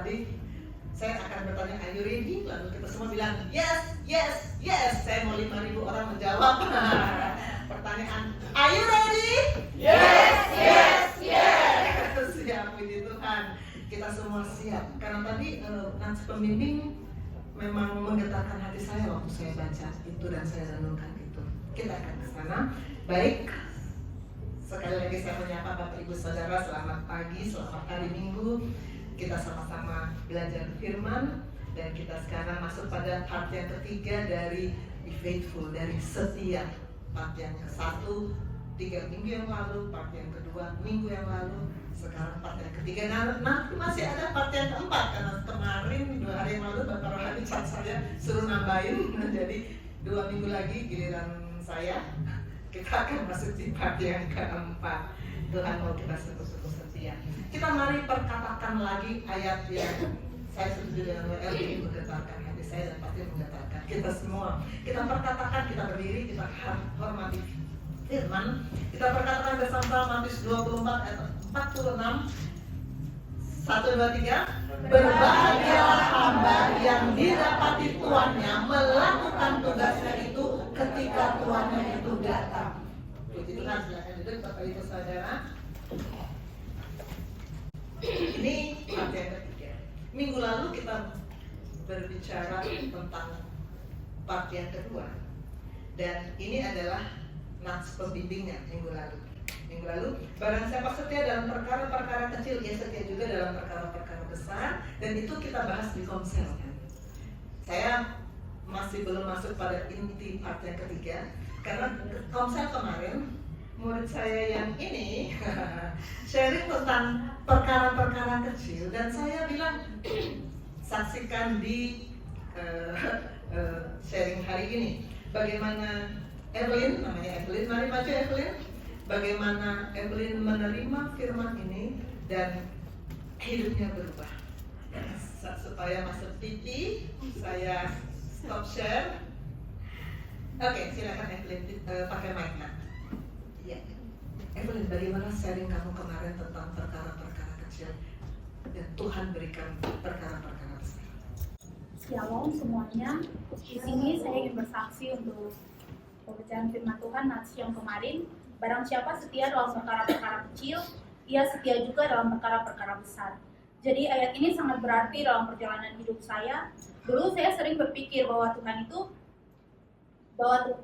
tadi saya akan bertanya, are you ready? Lalu kita semua bilang, yes, yes, yes. Saya mau 5.000 orang menjawab pertanyaan, are you ready? Yes, yes, yes. Siap, puji Tuhan. Kita semua siap. Karena tadi nats pembimbing memang menggetarkan hati saya waktu saya baca itu dan saya renungkan itu. Kita akan ke sana. Baik. Sekali lagi saya menyapa Bapak Ibu Saudara, selamat pagi, selamat hari Minggu. Kita sama-sama belajar firman dan kita sekarang masuk pada part yang ketiga dari Be Faithful, dari setia. Part yang ke-1 3 minggu yang lalu, part yang kedua minggu yang lalu, sekarang part yang ketiga. Nah, masih ada part yang keempat karena kemarin 2 hari yang lalu Bapak Rohani chat saya suruh nambahin, jadi 2 minggu lagi giliran saya. Kita akan masuk di part yang keempat. Tuhan mau kita sungguh-sungguh setia. Kita mari perkatakan lagi ayat yang saya setuju dengan WL ini menggetarkan hati saya dan pasti menggetarkan kita semua. Kita perkatakan, kita berdiri, kita hormati firman. Kita perkatakan bersama Matius 24 ayat 46. 1, 2, 3. Berbahagialah hamba yang didapati tuannya melakukan tugasnya itu ketika tuannya itu datang. Puji Tuhan, silakan duduk Bapak Ibu Saudara. Ini part yang ketiga. Minggu lalu kita berbicara tentang part yang kedua. Dan ini adalah nats pembimbingnya minggu lalu. Minggu lalu, barang siapa setia dalam perkara-perkara kecil, ia setia juga dalam perkara-perkara besar. Dan itu kita bahas di komsel kan. Saya masih belum masuk pada inti part yang ketiga. Karena komsel kemarin, murid saya yang ini sharing tentang perkara-perkara kecil. Dan saya bilang, saksikan di sharing hari ini. Bagaimana Evelyn, namanya Evelyn, mari maju Evelyn. Bagaimana Evelyn menerima firman ini dan hidupnya berubah. Supaya masuk TV, saya stop share. Oke, silakan Evelyn pakai mic-nya. Ya. Evelyn, bagaimana sharing kamu kemarin tentang perkara-perkara kecil dan Tuhan berikan perkara-perkara besar? Shalom semuanya. Di sini saya ingin bersaksi untuk pembacaan firman Tuhan nats yang kemarin. Barang siapa setia dalam perkara-perkara kecil, ia setia juga dalam perkara-perkara besar. Jadi ayat ini sangat berarti dalam perjalanan hidup saya. Dulu saya sering berpikir bahwa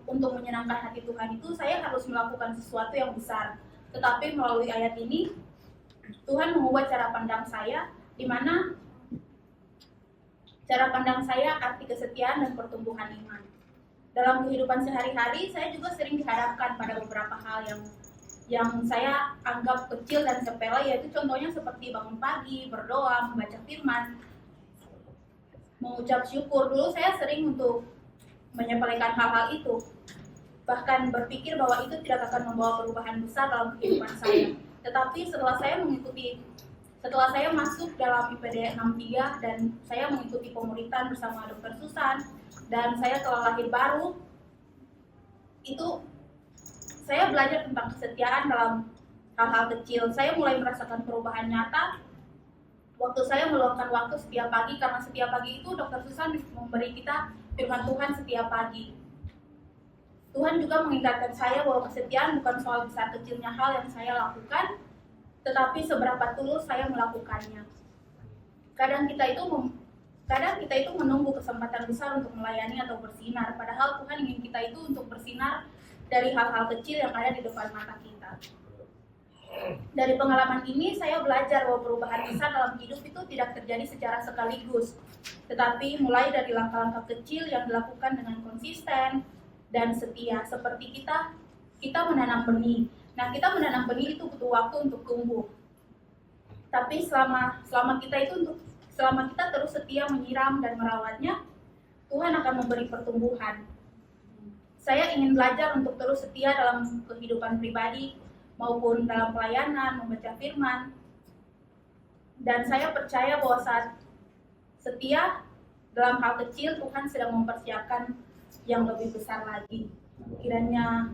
untuk menyenangkan hati Tuhan itu saya harus melakukan sesuatu yang besar. Tetapi melalui ayat ini, Tuhan mengubah cara pandang saya, di mana cara pandang saya arti kesetiaan dan pertumbuhan iman. Dalam kehidupan sehari-hari, saya juga sering dihadapkan pada beberapa hal yang saya anggap kecil dan sepele, yaitu contohnya seperti bangun pagi, berdoa, membaca firman, mengucap syukur. Dulu saya sering untuk menyepelekan hal-hal itu, bahkan berpikir bahwa itu tidak akan membawa perubahan besar dalam kehidupan saya. Tetapi setelah saya masuk dalam IPD 63 dan saya mengikuti pemuritan bersama Dr. Susan, dan saya telah lahir baru, itu saya belajar tentang kesetiaan dalam hal-hal kecil. Saya mulai merasakan perubahan nyata waktu saya meluangkan waktu setiap pagi, karena setiap pagi itu Dr. Susan memberi kita firman Tuhan setiap pagi. Tuhan juga mengingatkan saya bahwa kesetiaan bukan soal besar kecilnya hal yang saya lakukan, tetapi seberapa tulus saya melakukannya. Kadang kita itu menunggu kesempatan besar untuk melayani atau bersinar, padahal Tuhan ingin kita itu untuk bersinar dari hal-hal kecil yang ada di depan mata kita. Dari pengalaman ini, saya belajar bahwa perubahan besar dalam hidup itu tidak terjadi secara sekaligus, tetapi mulai dari langkah-langkah kecil yang dilakukan dengan konsisten dan setia. Seperti kita menanam benih. Nah, kita menanam benih itu butuh waktu untuk tumbuh. Tapi selama kita terus setia menyiram dan merawatnya, Tuhan akan memberi pertumbuhan. Saya ingin belajar untuk terus setia dalam kehidupan pribadi maupun dalam pelayanan, membaca firman. Dan saya percaya bahwa saat setia dalam hal kecil, Tuhan sedang mempersiapkan yang lebih besar lagi. Kiranya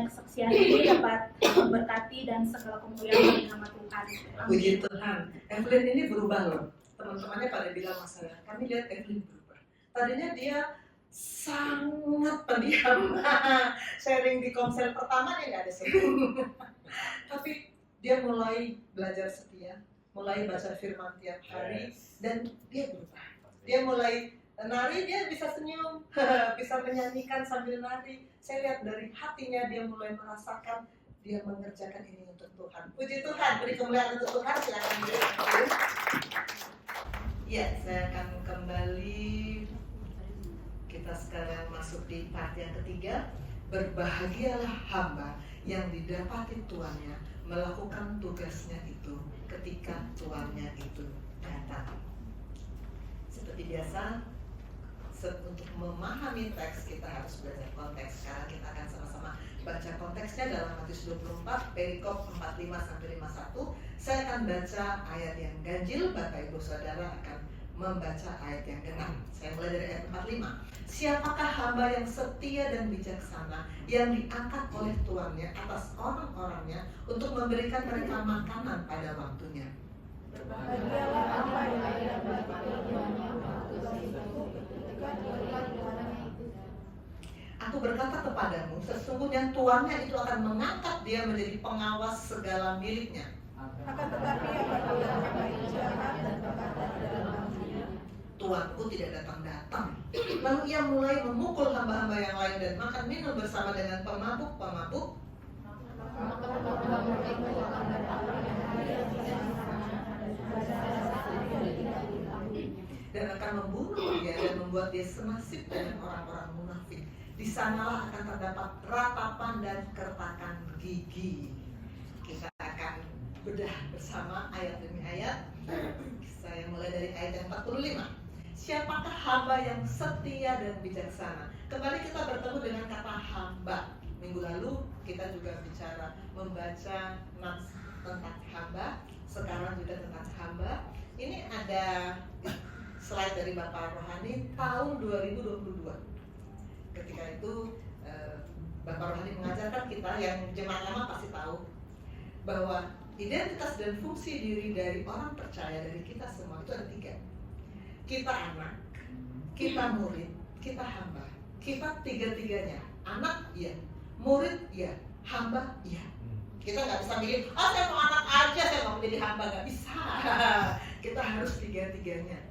kesaksian ini dapat memberkati dan segala kemuliaan bagi nama Tuhan. Puji Tuhan. Evelyn ini berubah loh. teman-temannya pada bilang sama saya, kami lihat Evelyn berubah. Tadinya dia sangat pendiam. Sharing di komsel pertama dia nggak ada sharing. Tapi dia mulai belajar setia, mulai baca firman tiap hari, dan dia berubah. Dia mulai nari, dia bisa senyum, bisa menyanyikan sambil nari. Saya lihat dari hatinya dia mulai merasakan dia mengerjakan ini untuk Tuhan. Puji Tuhan, beri kemuliaan untuk Tuhan. Silakan beri. Ya, saya akan kembali. Kita sekarang masuk di part yang ketiga. Berbahagialah hamba yang didapati tuannya melakukan tugasnya itu ketika tuannya itu datang. Seperti biasa, untuk memahami teks kita harus belajar konteks. Sekarang kita akan sama-sama baca konteksnya dalam Matius 24, perikop 45-51. Saya akan baca ayat yang ganjil, Bapak Ibu Saudara akan membaca ayat yang genap. Saya mulai dari ayat 45. Siapakah hamba yang setia dan bijaksana yang diangkat oleh tuannya atas orang-orangnya untuk memberikan mereka makanan pada waktunya? Berbahagialah hamba yang didapati tuannya melakukan itu ketika tuannya itu. Aku berkata kepadamu, sesungguhnya tuannya itu akan mengangkat dia menjadi pengawas segala miliknya. Akan tetapi apabila hamba itu jahat dan berkata di dalam hatinya, Tuanku tidak datang-datang. Lalu ia mulai memukul hamba-hamba yang lain dan makan minum bersama dengan pemabuk-pemabuk, maka hamba itu akan datang pada hari yang tidak dan akan membunuh dia dan membuat dia senasib dengan orang-orang munafik. Di sanalah akan terdapat ratapan dan kertakan gigi. Kita akan bedah bersama ayat demi ayat. Saya mulai dari ayat yang 45. Siapakah hamba yang setia dan bijaksana? Kembali kita bertemu dengan kata hamba. Minggu lalu kita juga bicara membaca nats tentang hamba. Sekarang juga tentang hamba. Ini ada slide dari Bapak Rohani tahun 2022. Ketika itu Bapak Rohani mengajarkan kita, yang jemaat lama pasti tahu, bahwa identitas dan fungsi diri dari orang percaya, dari kita semua itu ada 3. Kita anak, kita murid, kita hamba. Kita tiga-tiganya. Anak, iya. Murid, iya. Hamba, iya. Kita nggak bisa milih, saya mau anak aja, saya mau menjadi hamba. Nggak bisa. Kita harus tiga-tiganya.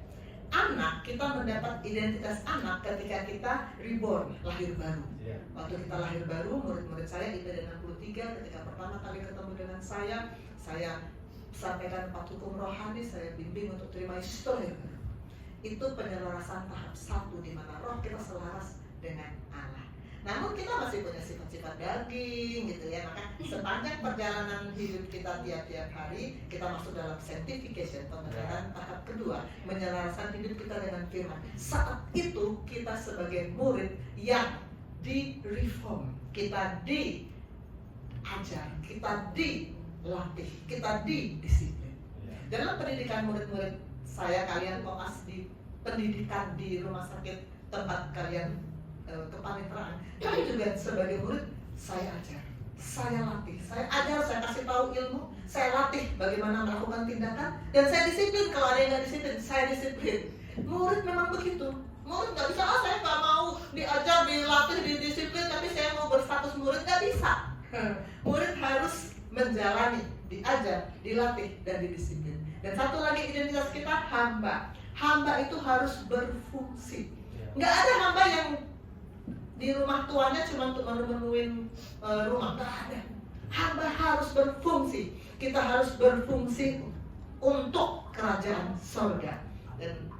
Anak, kita mendapat identitas anak ketika kita reborn, lahir baru. Waktu kita lahir baru, murid-murid saya IPD 63 ketika pertama kali ketemu dengan saya sampaikan 4 hukum rohani, saya bimbing untuk terima Yesus lahir baru. Itu penyelarasan tahap 1 di mana roh kita selaras dengan Allah. Namun kita masih punya sifat-sifat daging gitu ya. Maka sepanjang perjalanan hidup kita tiap-tiap hari, kita masuk dalam sanctification, pembenaran tahap kedua, menyelaraskan hidup kita dengan firman. Saat itu kita sebagai murid yang di-reform, kita diajar, kita dilatih, kita didisiplin. Dalam pendidikan murid-murid saya, kalian koas di pendidikan di rumah sakit tempat kalian kepaniteraan, kami juga sebagai murid, saya ajar, saya latih, saya ajar, saya kasih tahu ilmu, saya latih bagaimana melakukan tindakan, dan saya disiplin. Kalau ada yang nggak disiplin, saya disiplin. Murid memang begitu. Murid nggak bisa, saya nggak mau diajar, dilatih, didisiplin, tapi saya mau berstatus murid, nggak bisa. Murid harus menjalani, diajar, dilatih, dan didisiplin. Dan satu lagi identitas kita, hamba. Hamba itu harus berfungsi. Nggak ada hamba yang di rumah tuannya cuma untuk memenuhi rumah, nggak ada. Hamba harus berfungsi. Kita harus berfungsi untuk kerajaan surga. Dan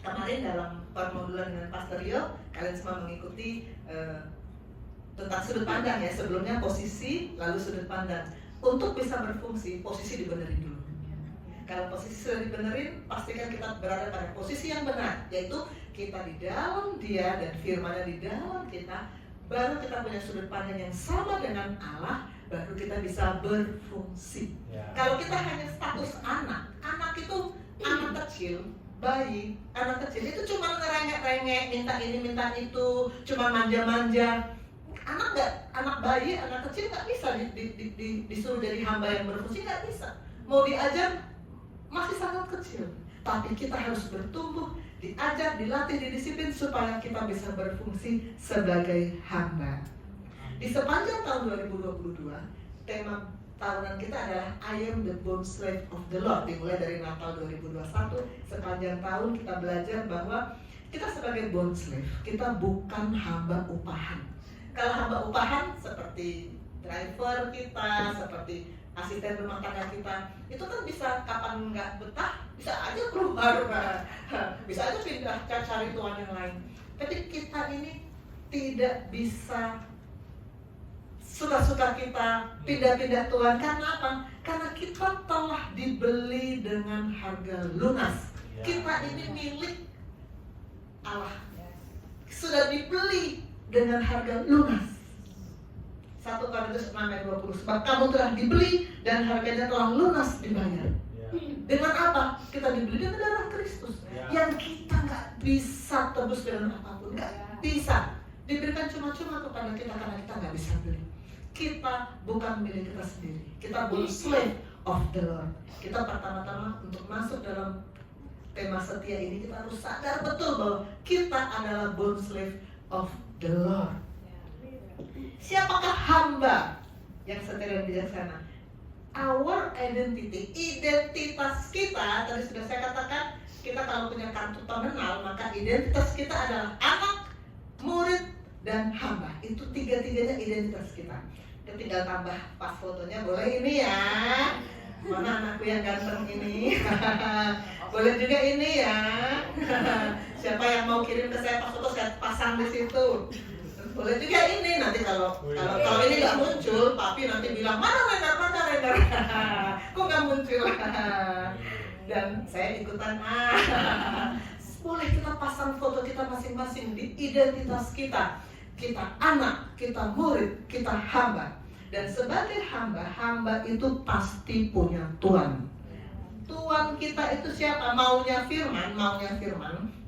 kemarin dalam permodulan dengan Pastor Rio, kalian semua mengikuti tentang sudut pandang ya. Sebelumnya posisi, lalu sudut pandang. Untuk bisa berfungsi, posisi dibenerin dulu. Kalau posisi sudah dibenerin, pastikan kita berada pada posisi yang benar, yaitu kita di dalam Dia dan firman-Nya di dalam kita. Baru kita punya sudut pandang yang sama dengan Allah, baru kita bisa berfungsi. Kalau kita hanya status anak itu anak kecil, bayi, anak kecil itu cuma ngerengek-rengek, minta ini minta itu, cuma manja-manja. Anak bayi, anak kecil nggak bisa disuruh jadi hamba yang berfungsi, nggak bisa. Mau diajar masih sangat kecil. tapi kita harus bertumbuh, diajar, dilatih, didisiplin supaya kita bisa berfungsi sebagai hamba. Di sepanjang tahun 2022, tema tahunan kita adalah I am the bond slave of the Lord. Dimulai dari Natal 2021, sepanjang tahun kita belajar bahwa kita sebagai bond slave, kita bukan hamba upahan. Kalau hamba upahan seperti driver kita, seperti asisten rumah tangga kita, itu kan bisa kapan nggak betah, bisa aja keluar, bisa aja pindah cari tuan yang lain. Tapi kita ini tidak bisa suka-suka kita pindah-pindah tuan. Karena apa? Karena kita telah dibeli dengan harga lunas. Kita ini milik Allah, sudah dibeli dengan harga lunas. 1 Korintus 6 ayat 20, sebab kamu telah dibeli dan harganya telah lunas dibayar. Dengan apa? Kita dibeli dengan darah Kristus, yang kita nggak bisa tebus dengan apapun, nggak bisa diberikan cuma-cuma kepada kita karena kita nggak bisa beli. Kita bukan milik kita sendiri, kita bukan slave of the Lord. Kita pertama-tama untuk masuk dalam tema setia ini, kita harus sadar betul bahwa kita adalah bond slave of the Lord. Siapakah hamba yang setia dan bijaksana? Our identity, identitas kita, tadi sudah saya katakan, kita kalau punya kartu pengenal, maka identitas kita adalah anak, murid, dan hamba. Itu tiga-tiganya identitas kita. Kita tinggal tambah pas fotonya, boleh ini ya. Mana anakku yang ganteng ini? Boleh juga ini ya. Siapa yang mau kirim ke saya pas foto, saya pasang di situ. Boleh juga ini, nanti kalau ini nggak muncul, papi nanti bilang mana Renner, kok nggak muncul? Dan saya ikutan. Boleh kita pasang foto kita masing-masing di identitas kita. Kita anak, kita murid, kita hamba. Dan sebagai hamba itu pasti punya tuan. Tuan kita itu siapa? Maunya firman.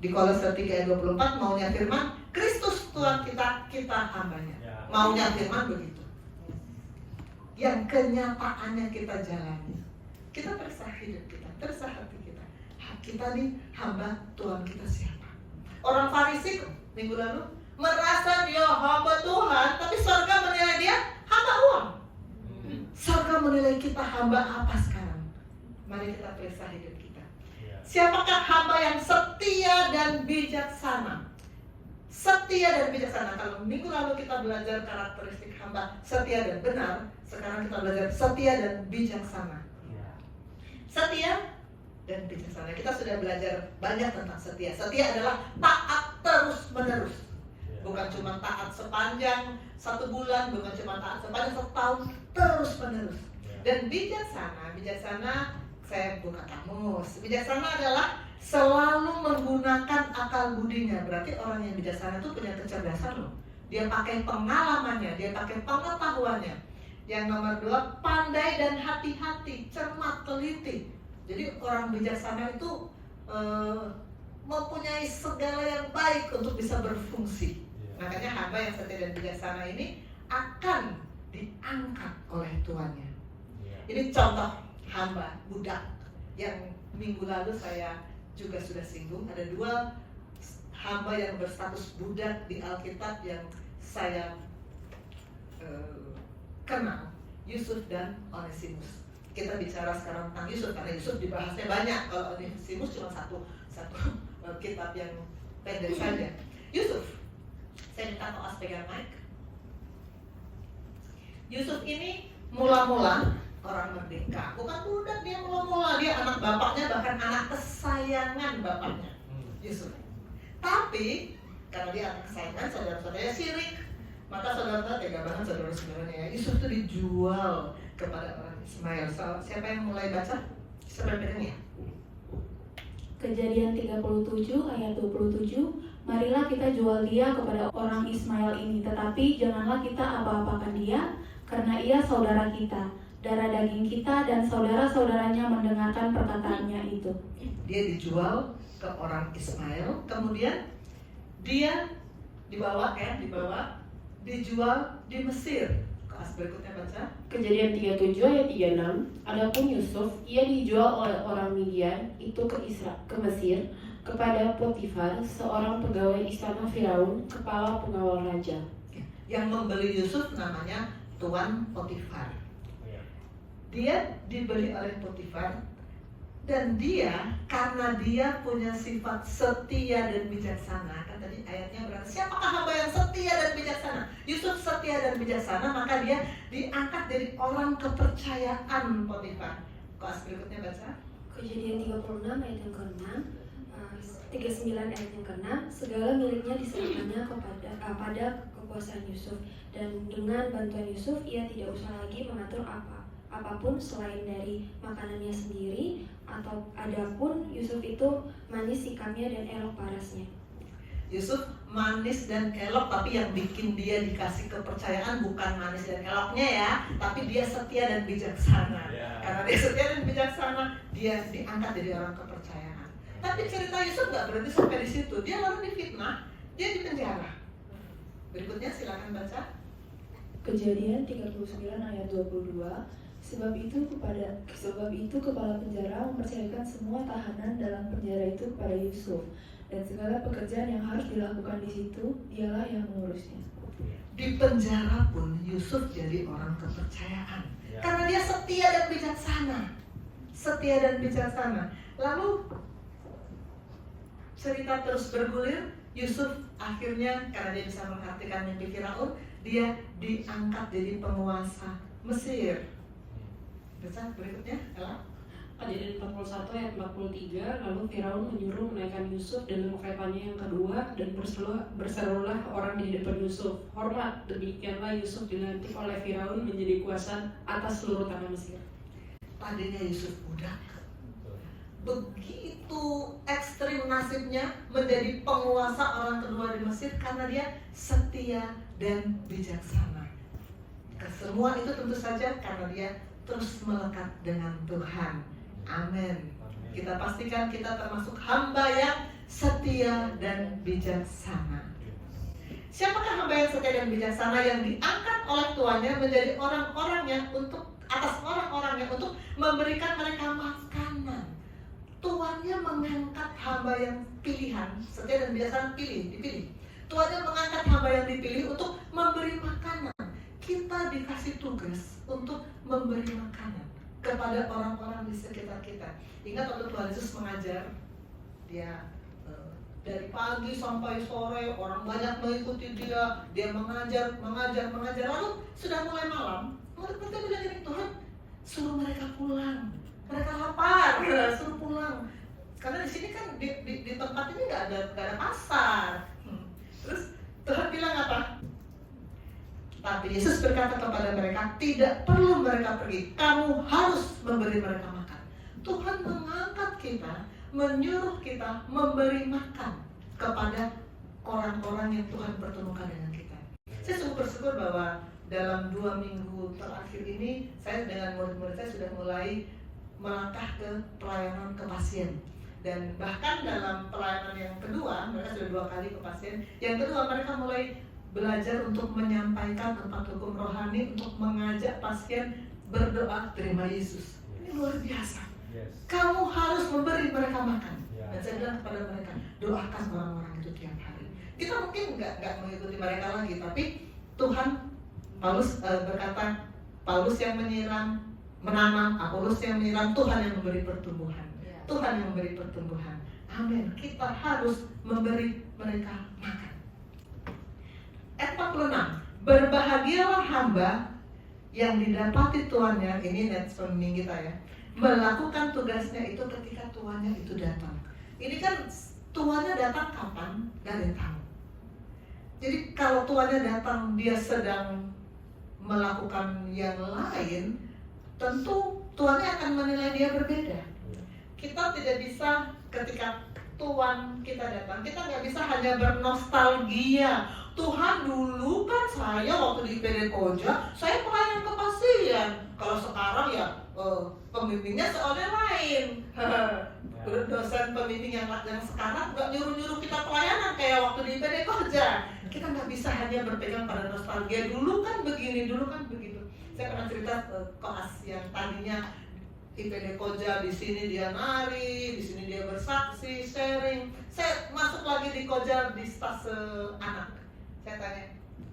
Di Kolose 3 ayat 24, maunya firman, Kristus Tuhan kita, kita hambanya. Maunya firman begitu. Yang kenyataannya kita jalani. Kita periksa hidup kita, periksa hati kita. Kita nih hamba Tuhan kita siapa? Orang Farisi minggu lalu merasa dia hamba Tuhan, tapi surga menilai dia hamba uang. Surga menilai kita hamba apa sekarang? Mari kita periksa hidup kita. Siapakah hamba yang setia dan bijaksana? Setia dan bijaksana. Kalau minggu lalu kita belajar karakteristik hamba setia dan benar, sekarang kita belajar setia dan bijaksana. Setia dan bijaksana. Kita sudah belajar banyak tentang setia. Setia adalah taat terus menerus. Bukan cuma taat sepanjang 1 bulan, bukan cuma taat sepanjang 1 tahun, terus menerus. Dan bijaksana saya buka kamus. Bijaksana adalah selalu menggunakan akal budinya. Berarti orang yang bijaksana itu punya kecerdasan loh. Dia pakai pengalamannya, dia pakai pengetahuannya. Yang nomor 2, pandai dan hati-hati, cermat, teliti. Jadi orang bijaksana itu mempunyai segala yang baik untuk bisa berfungsi. Makanya hamba yang setia dan bijaksana ini akan diangkat oleh tuannya. Ini contoh hamba, budak, yang minggu lalu saya juga sudah singgung. Ada 2 hamba yang berstatus budak di Alkitab yang saya kenal, Yusuf dan Onesimus. Kita bicara sekarang tentang Yusuf karena Yusuf dibahasnya banyak. Kalau Onesimus cuma satu kitab yang pendek saja. Yusuf, saya minta Koas pegang mic. Yusuf ini mula-mula orang merdeka, bukan budak, dia mula-mula, dia anak bapaknya, bahkan anak kesayangan bapaknya, Yusuf. Tapi karena dia anak kesayangan, saudara-saudaranya syirik, maka saudara-saudara tega banget saudara-saudaranya ya. Yusuf itu dijual kepada orang Ismail. Siapa yang mulai baca? Siapa yang pegang ya? Kejadian 37 ayat 27, marilah kita jual dia kepada orang Ismail ini, tetapi janganlah kita apa-apakan dia, karena ia saudara kita, darah daging kita, dan saudara-saudaranya mendengarkan perkataannya itu. Dia dijual ke orang Ismail, kemudian dia dijual di Mesir Kelas berikutnya baca. Kejadian 37 ayat 36. Adapun Yusuf, ia dijual oleh orang Midian itu ke Mesir kepada Potifar, seorang pegawai istana Firaun, kepala pengawal raja. Yang membeli Yusuf namanya Tuan Potifar. Dia dibeli oleh Potifar, dan dia karena dia punya sifat setia dan bijaksana. Kan tadi ayatnya berarti siapakah hamba yang setia dan bijaksana? Yusuf setia dan bijaksana, maka dia diangkat jadi orang kepercayaan Potifar. Kelas berikutnya baca. Kejadian 36 ayat yang ke-6, 39 ayat yang ke-6, segala miliknya diserahkannya pada kekuasaan Yusuf, dan dengan bantuan Yusuf ia tidak usah lagi mengatur apapun selain dari makanannya sendiri, atau adapun Yusuf itu manis sikapnya dan elok parasnya. Yusuf manis dan elok, tapi yang bikin dia dikasih kepercayaan bukan manis dan eloknya ya, tapi dia setia dan bijaksana. Karena dia setia dan bijaksana, dia diangkat jadi orang kepercayaan. Tapi cerita Yusuf gak berhenti sampai di situ. Dia lalu difitnah, dia dipenjara. Berikutnya silakan baca. Kejadian 39 ayat 22. Sebab itu kepala penjara mempercayakan semua tahanan dalam penjara itu kepada Yusuf, dan segala pekerjaan yang harus dilakukan di situ dialah yang mengurusnya. Di penjara pun Yusuf jadi orang kepercayaan karena dia setia dan bijaksana. Setia dan bijaksana. Lalu cerita terus bergulir. Yusuf akhirnya karena dia bisa mengartikan mimpi Firaun, dia diangkat jadi penguasa Mesir. Baca berikutnya, Ella. Kejadian 41 ayat 43. Lalu Firaun menyuruh menaikkan Yusuf dan mengerepannya yang kedua, dan berserulah orang di hadapan Yusuf, hormat. Demikianlah Yusuf dilantik oleh Firaun menjadi kuasa atas seluruh tanah Mesir. Tadinya Yusuf budak, begitu ekstrim nasibnya menjadi penguasa orang kedua di Mesir karena dia setia dan bijaksana. Semua itu tentu saja karena dia terus melekat dengan Tuhan. Amin. Kita pastikan kita termasuk hamba yang setia dan bijaksana. Siapakah hamba yang setia dan bijaksana yang diangkat oleh tuannya menjadi orang-orangnya untuk atas orang-orangnya untuk memberikan mereka makanan? Tuannya mengangkat hamba yang pilihan, setia dan bijaksana dipilih. Tuannya mengangkat hamba yang dipilih untuk memberi makanan. Kita dikasih tugas untuk memberi makanan kepada orang-orang di sekitar kita. Ingat waktu Tuhan Yesus mengajar, dia dari pagi sampai sore orang banyak mengikuti dia mengajar. Lalu sudah mulai malam, murid-muridnya bilang gini, Tuhan suruh mereka pulang, mereka lapar, suruh pulang. Karena di sini kan di tempat ini nggak ada pasar. Terus Tuhan bilang apa? Tapi Yesus berkata kepada mereka, tidak perlu mereka pergi, kamu harus memberi mereka makan. Tuhan mengangkat kita, menyuruh kita memberi makan kepada orang-orang yang Tuhan pertemukan dengan kita. Saya sungguh bersyukur bahwa dalam 2 minggu terakhir ini, saya dengan murid-murid saya sudah mulai melangkah ke pelayanan ke pasien. Dan bahkan dalam pelayanan yang kedua, mereka sudah 2 kali ke pasien. Yang kedua, mereka mulai belajar untuk menyampaikan 4 hukum rohani, untuk mengajak pasien berdoa terima Yesus. Ini luar biasa. Kamu harus memberi mereka makan. Dan saya bilang kepada mereka, doakan orang-orang itu tiap hari. Kita mungkin nggak mengikuti mereka lagi, tapi Tuhan, Paulus berkata, Paulus yang menanam, Apolos yang menyiram, Tuhan yang memberi pertumbuhan. Tuhan yang memberi pertumbuhan. Amin. Kita harus memberi mereka makan. Ayat 46. Berbahagialah hamba yang didapati tuannya, ini next pembimbing kita ya, melakukan tugasnya itu ketika tuannya itu datang. Ini kan tuannya datang kapan? Gak ada yang tahu. Jadi kalau tuannya datang dia sedang melakukan yang lain, tentu tuannya akan menilai dia berbeda. Kita tidak bisa ketika Tuhan kita datang, kita nggak bisa hanya bernostalgia. Tuhan dulu kan saya waktu di IPD Koja, saya pelayan ke pasien. Kalau sekarang ya pembimbingnya soalnya lain. Dosen pembimbing yang sekarang nggak nyuruh-nyuruh kita pelayanan kayak waktu di IPD Koja. Kita nggak bisa hanya berpegang pada nostalgia, dulu kan begini, dulu kan begitu. Saya pernah cerita koas yang tadinya IPD Koja, di sini dia nari, di sini dia bersaksi, sharing. Saya masuk lagi di Koja di stase anak. Saya tanya,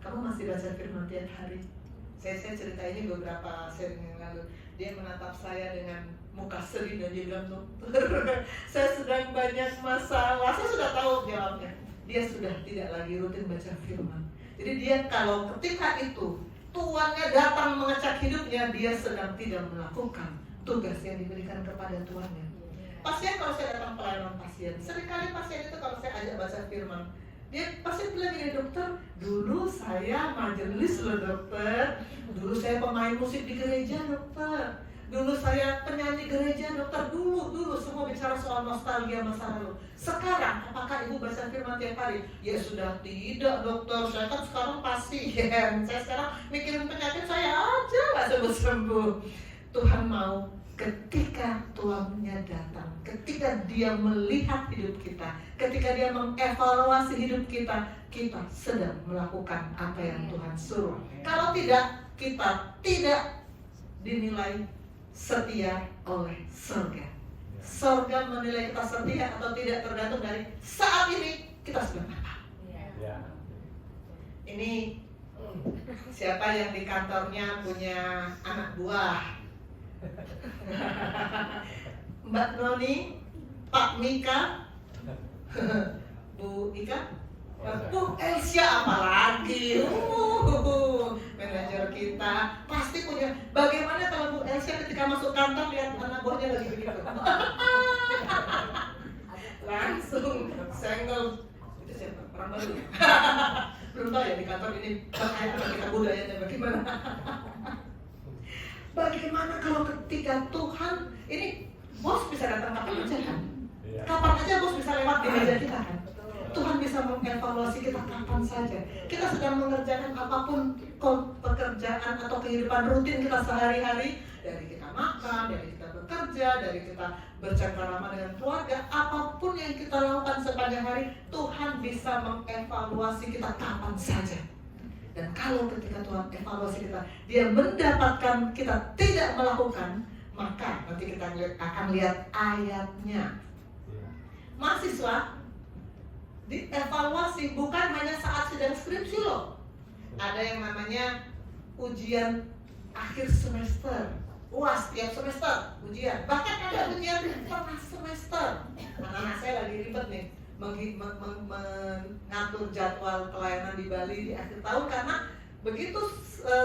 kamu masih baca firman tiap hari? Saya cerita ini beberapa sharing yang lalu. Dia menatap saya dengan muka sedih dan dia bilang, dokter, saya sedang banyak masalah. Saya sudah tahu jawabnya. Dia sudah tidak lagi rutin baca firman. Jadi dia kalau ketika itu tuannya datang mengecek hidupnya, dia sedang tidak melakukan tugas yang diberikan kepada tuannya. Pasien, kalau saya datang pelayanan pasien, seringkali pasien itu kalau saya ajak baca firman, dia pasien bilang gini, dokter, dulu saya majelis loh dokter, dulu saya pemain musik di gereja dokter, dulu saya penyanyi gereja dokter, dulu semua bicara soal nostalgia masa lalu. Sekarang apakah ibu baca firman tiap hari? Ya sudah tidak dokter, saya kan sekarang pasien, saya sekarang mikirin penyakit saya aja nggak sembuh-sembuh. Tuhan mau ketika tuannya datang, ketika dia melihat hidup kita, ketika dia mengevaluasi hidup kita, kita sedang melakukan apa yang Tuhan suruh. Kalau tidak, kita tidak dinilai setia oleh surga. Surga menilai kita setia atau tidak tergantung dari saat ini kita sedang apa. Ini siapa yang di kantornya punya anak buah? Mbak Noni, Pak Mika, Bu Ika, Bu Elsia apalagi, manajer kita pasti punya. Bagaimana kalau Bu Elsia ketika masuk kantor lihat anak buahnya lagi begitu, langsung senggol. Itu siapa? Orang baru. Belum tahu ya di kantor ini bahaya kita budayanya bagaimana. Bagaimana kalau ketika Tuhan, ini bos bisa datang kapan aja kan? Kapan aja bos bisa lewat di meja kita kan? Tuhan bisa mengevaluasi kita kapan saja. Kita sedang mengerjakan apapun pekerjaan atau kehidupan rutin kita sehari-hari, dari kita makan, dari kita bekerja, dari kita bercengkrama dengan keluarga, apapun yang kita lakukan sepanjang hari, Tuhan bisa mengevaluasi kita kapan saja. Dan kalau ketika Tuhan evaluasi kita, dia mendapatkan kita tidak melakukan, maka nanti kita akan lihat ayatnya. Mahasiswa dievaluasi bukan hanya saat sedang skripsi loh. Ada yang namanya ujian akhir semester, UAS tiap semester ujian. Bahkan ada ujian tengah semester. Anak-anak saya lagi ribet nih mengatur jadwal pelayanan di Bali di akhir tahun, karena begitu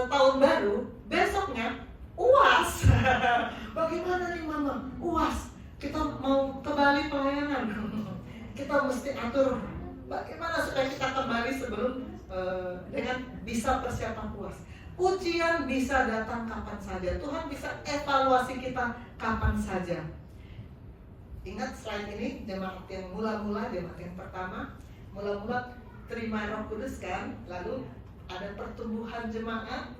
tahun baru besoknya UAS. Bagaimana nih mama? UAS, kita mau ke Bali pelayanan. Kita mesti atur bagaimana supaya kita kembali sebelum dengan bisa persiapan UAS. Ujian bisa datang kapan saja. Tuhan bisa evaluasi kita kapan saja. Ingat slide ini, jemaat yang mula-mula, jemaat yang pertama, mula-mula terima Roh Kudus kan, lalu ada pertumbuhan jemaat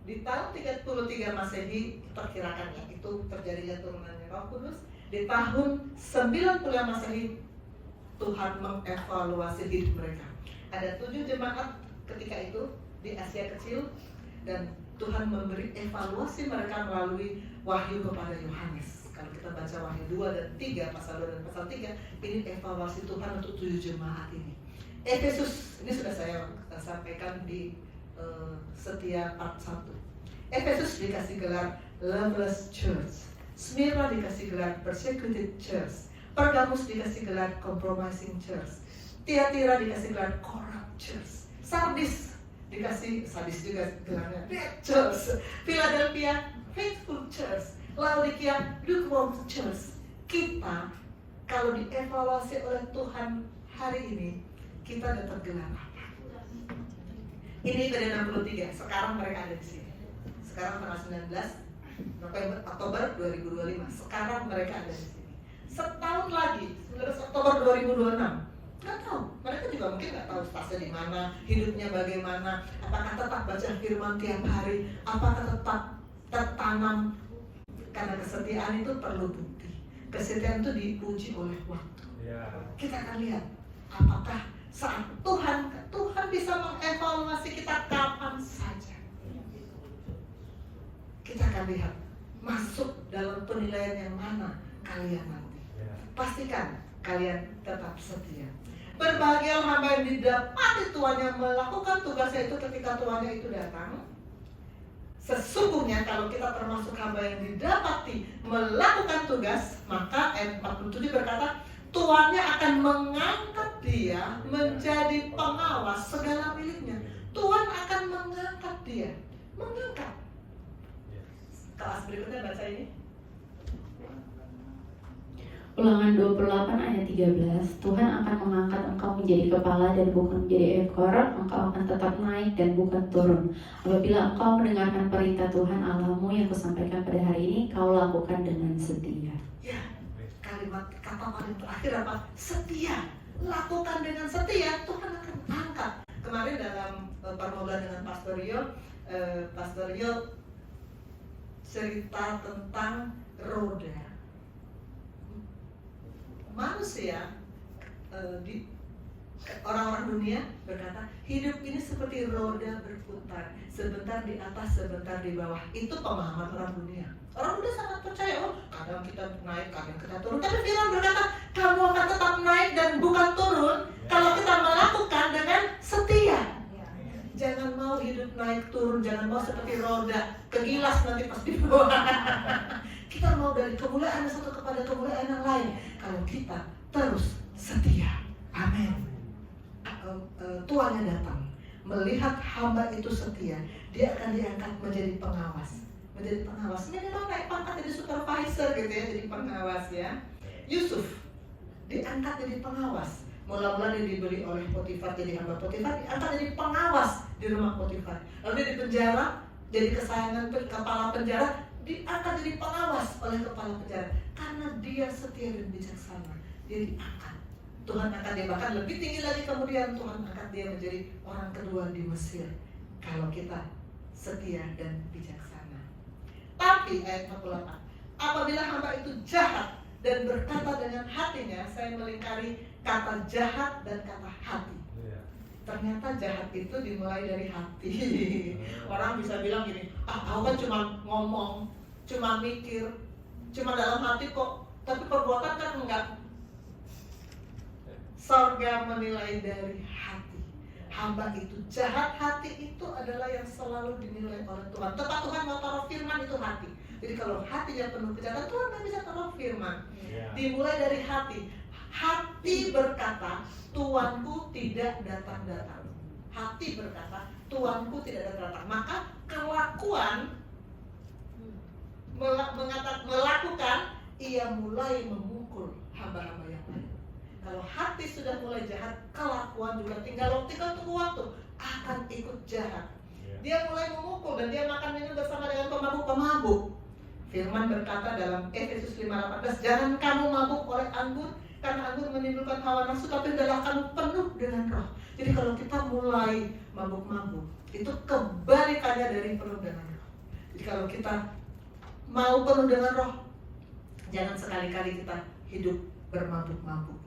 di tahun 33 Masehi perkirakan ya, itu terjadinya turunannya Roh Kudus. Di tahun 90 Masehi Tuhan mengevaluasi hidup mereka. Ada 7 jemaat ketika itu di Asia Kecil, dan Tuhan memberi evaluasi mereka melalui wahyu kepada Yohanes. Kalau kita baca Wahyu 2 dan 3, pasal 2 dan pasal 3, ini evaluasi Tuhan untuk 7 jemaat ini. Efesus, ini sudah saya sampaikan di Setia part 1. Efesus dikasih gelar Loveless Church, Smyrna dikasih gelar Persecuted Church, Pergamus dikasih gelar Compromising Church, Tiatira dikasih gelar Corrupt Church, Sardis dikasih, Sardis juga gelarnya Dead Church, Philadelphia Faithful Church, Laodikia Lukewarm Church. Kita kalau dievaluasi oleh Tuhan hari ini, kita dapat gelar apa? Ini IPD 63, sekarang mereka ada di sini. Sekarang tanggal 19 Oktober 2025, sekarang mereka ada di sini. Setahun lagi, 19 Oktober 2026, nggak tahu. Mereka juga mungkin nggak tahu stase di mana, hidupnya bagaimana, apakah tetap baca firman tiap hari, apakah tetap tertanam Karena kesetiaan itu perlu bukti. Kesetiaan itu diuji oleh waktu. Kita akan lihat apakah saat Tuhan bisa mengevaluasi kita kapan saja. Kita akan lihat masuk dalam penilaian yang mana kalian nanti. Pastikan kalian tetap setia. Berbahagialah hamba yang didapati tuannya melakukan tugasnya itu ketika tuannya itu datang. Sesungguhnya kalau kita termasuk hamba yang didapati melakukan tugas, maka ayat 47 berkata, tuannya akan mengangkat dia menjadi pengawas segala miliknya. Tuhan akan mengangkat dia. Mengangkat. Kelas berikutnya baca ini. Ulangan 28 ayat 13. Tuhan akan mengangkat engkau menjadi kepala dan bukan menjadi ekor. Engkau akan tetap naik dan bukan turun. Apabila engkau mendengarkan perintah Tuhan Allahmu yang kusampaikan pada hari ini, kau lakukan dengan setia. Ya, kalimat kata paling terakhir apa? Setia. Lakukan dengan setia, Tuhan akan angkat. Kemarin dalam permohonan dengan Pastor Yo cerita tentang roda. Manusia di orang-orang dunia berkata hidup ini seperti roda berputar, sebentar di atas, sebentar di bawah. Itu pemahaman orang dunia. Orang dunia sangat percaya, oh kadang kita naik, kadang kita turun. Tapi Firman berkata kamu akan tetap naik dan bukan turun kalau kita melakukan dengan setia. Jangan mau hidup naik turun, jangan mau seperti roda kegilas nanti pas di bawah. Kita mau dari kemuliaan satu kepada kemuliaan yang lain kalau kita terus setia. Amin. Tuannya datang melihat hamba itu setia, dia akan diangkat menjadi pengawas. Menjadi pengawas, minimal naik pangkat jadi supervisor gitu ya, jadi pengawas ya. Yusuf diangkat jadi pengawas. Mula-mula dia dibeli oleh Potifar jadi hamba Potifar, diangkat jadi pengawas di rumah Potifar. Lalu dia di penjara, jadi kesayangan kepala penjara, diangkat jadi pengawas oleh kepala penjara. Karena dia setia dan bijaksana, dia diangkat. Tuhan angkat dia, bahkan lebih tinggi lagi kemudian Tuhan angkat dia menjadi orang kedua di Mesir. Kalau kita setia dan bijaksana. Tapi ayat 48, apabila hamba itu jahat dan berkata dengan hatinya, saya melingkari kata jahat dan kata hati. Ternyata jahat itu dimulai dari hati. Orang bisa bilang gini, aku kan cuma ngomong, cuma mikir, cuma dalam hati kok, tapi perbuatan kan enggak. Sorga menilai dari hati. Hamba itu jahat, hati itu adalah yang selalu dinilai oleh Tuhan. Tetap Tuhan mau taruh firman itu hati. Jadi kalau hatinya penuh kejahatan, Tuhan nggak bisa taruh firman. Dimulai dari hati. Hati berkata, Tuanku tidak datang-datang. Hati berkata, Tuanku tidak datang-datang. Maka kelakuan melakukan, ia mulai memukul hamba-hamba yang lain. Kalau hati sudah mulai jahat, kelakuan juga tinggal tunggu waktu akan ikut jahat. Dia mulai memukul dan dia makan minum bersama dengan pemabuk-pemabuk. Firman berkata dalam Efesus 5:18, jangan kamu mabuk oleh anggur, karena anggur menimbulkan hawa nafsu, tapi hendaklah kamu penuh dengan roh. Jadi kalau kita mulai mabuk-mabuk, itu kebalikannya dari penuh dengan roh. Jadi kalau kita mau penuh dengan roh, jangan sekali-kali kita hidup bermabuk-mabuk.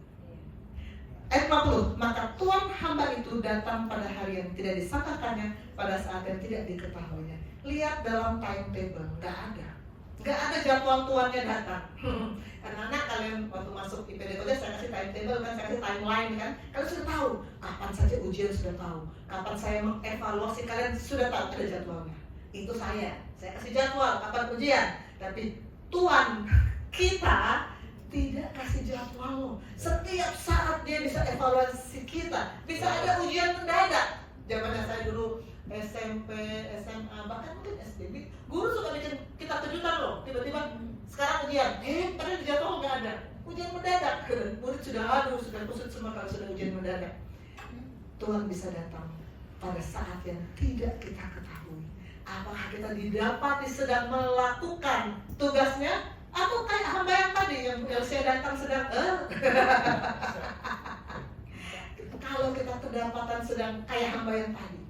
Ayat 40, maka Tuhan hamba itu datang pada hari yang tidak disangkakannya, pada saat yang tidak diketahuinya. Lihat dalam timetable, nggak ada jadwal Tuhannya datang. Karena kalian waktu masuk IPD Koja saya kasih timetable kan, saya kasih timeline kan. Kalian sudah tahu kapan saja ujian, sudah tahu kapan saya mengevaluasi, kalian sudah tahu ada jadwalnya. Itu saya kasih jadwal kapan ujian. Tapi Tuhan kita tidak kasih jadwal loh. Setiap saat dia bisa evaluasi kita. Bisa ada ujian mendadak. Zamannya saya dulu SMP, SMA, bahkan mungkin SD, guru suka bikin kita kejutan loh. Tiba-tiba sekarang ujian, padahal di jadwal nggak ada. Ujian mendadak. Murid sudah sudah kusut semua kalau sudah ujian mendadak. Tuhan bisa datang pada saat yang tidak kita ketahui. Apakah kita didapati sedang melakukan tugasnya, atau kayak hamba yang tadi yang saya datang sedang Kalau kita kedapatan sedang kayak hamba yang tadi,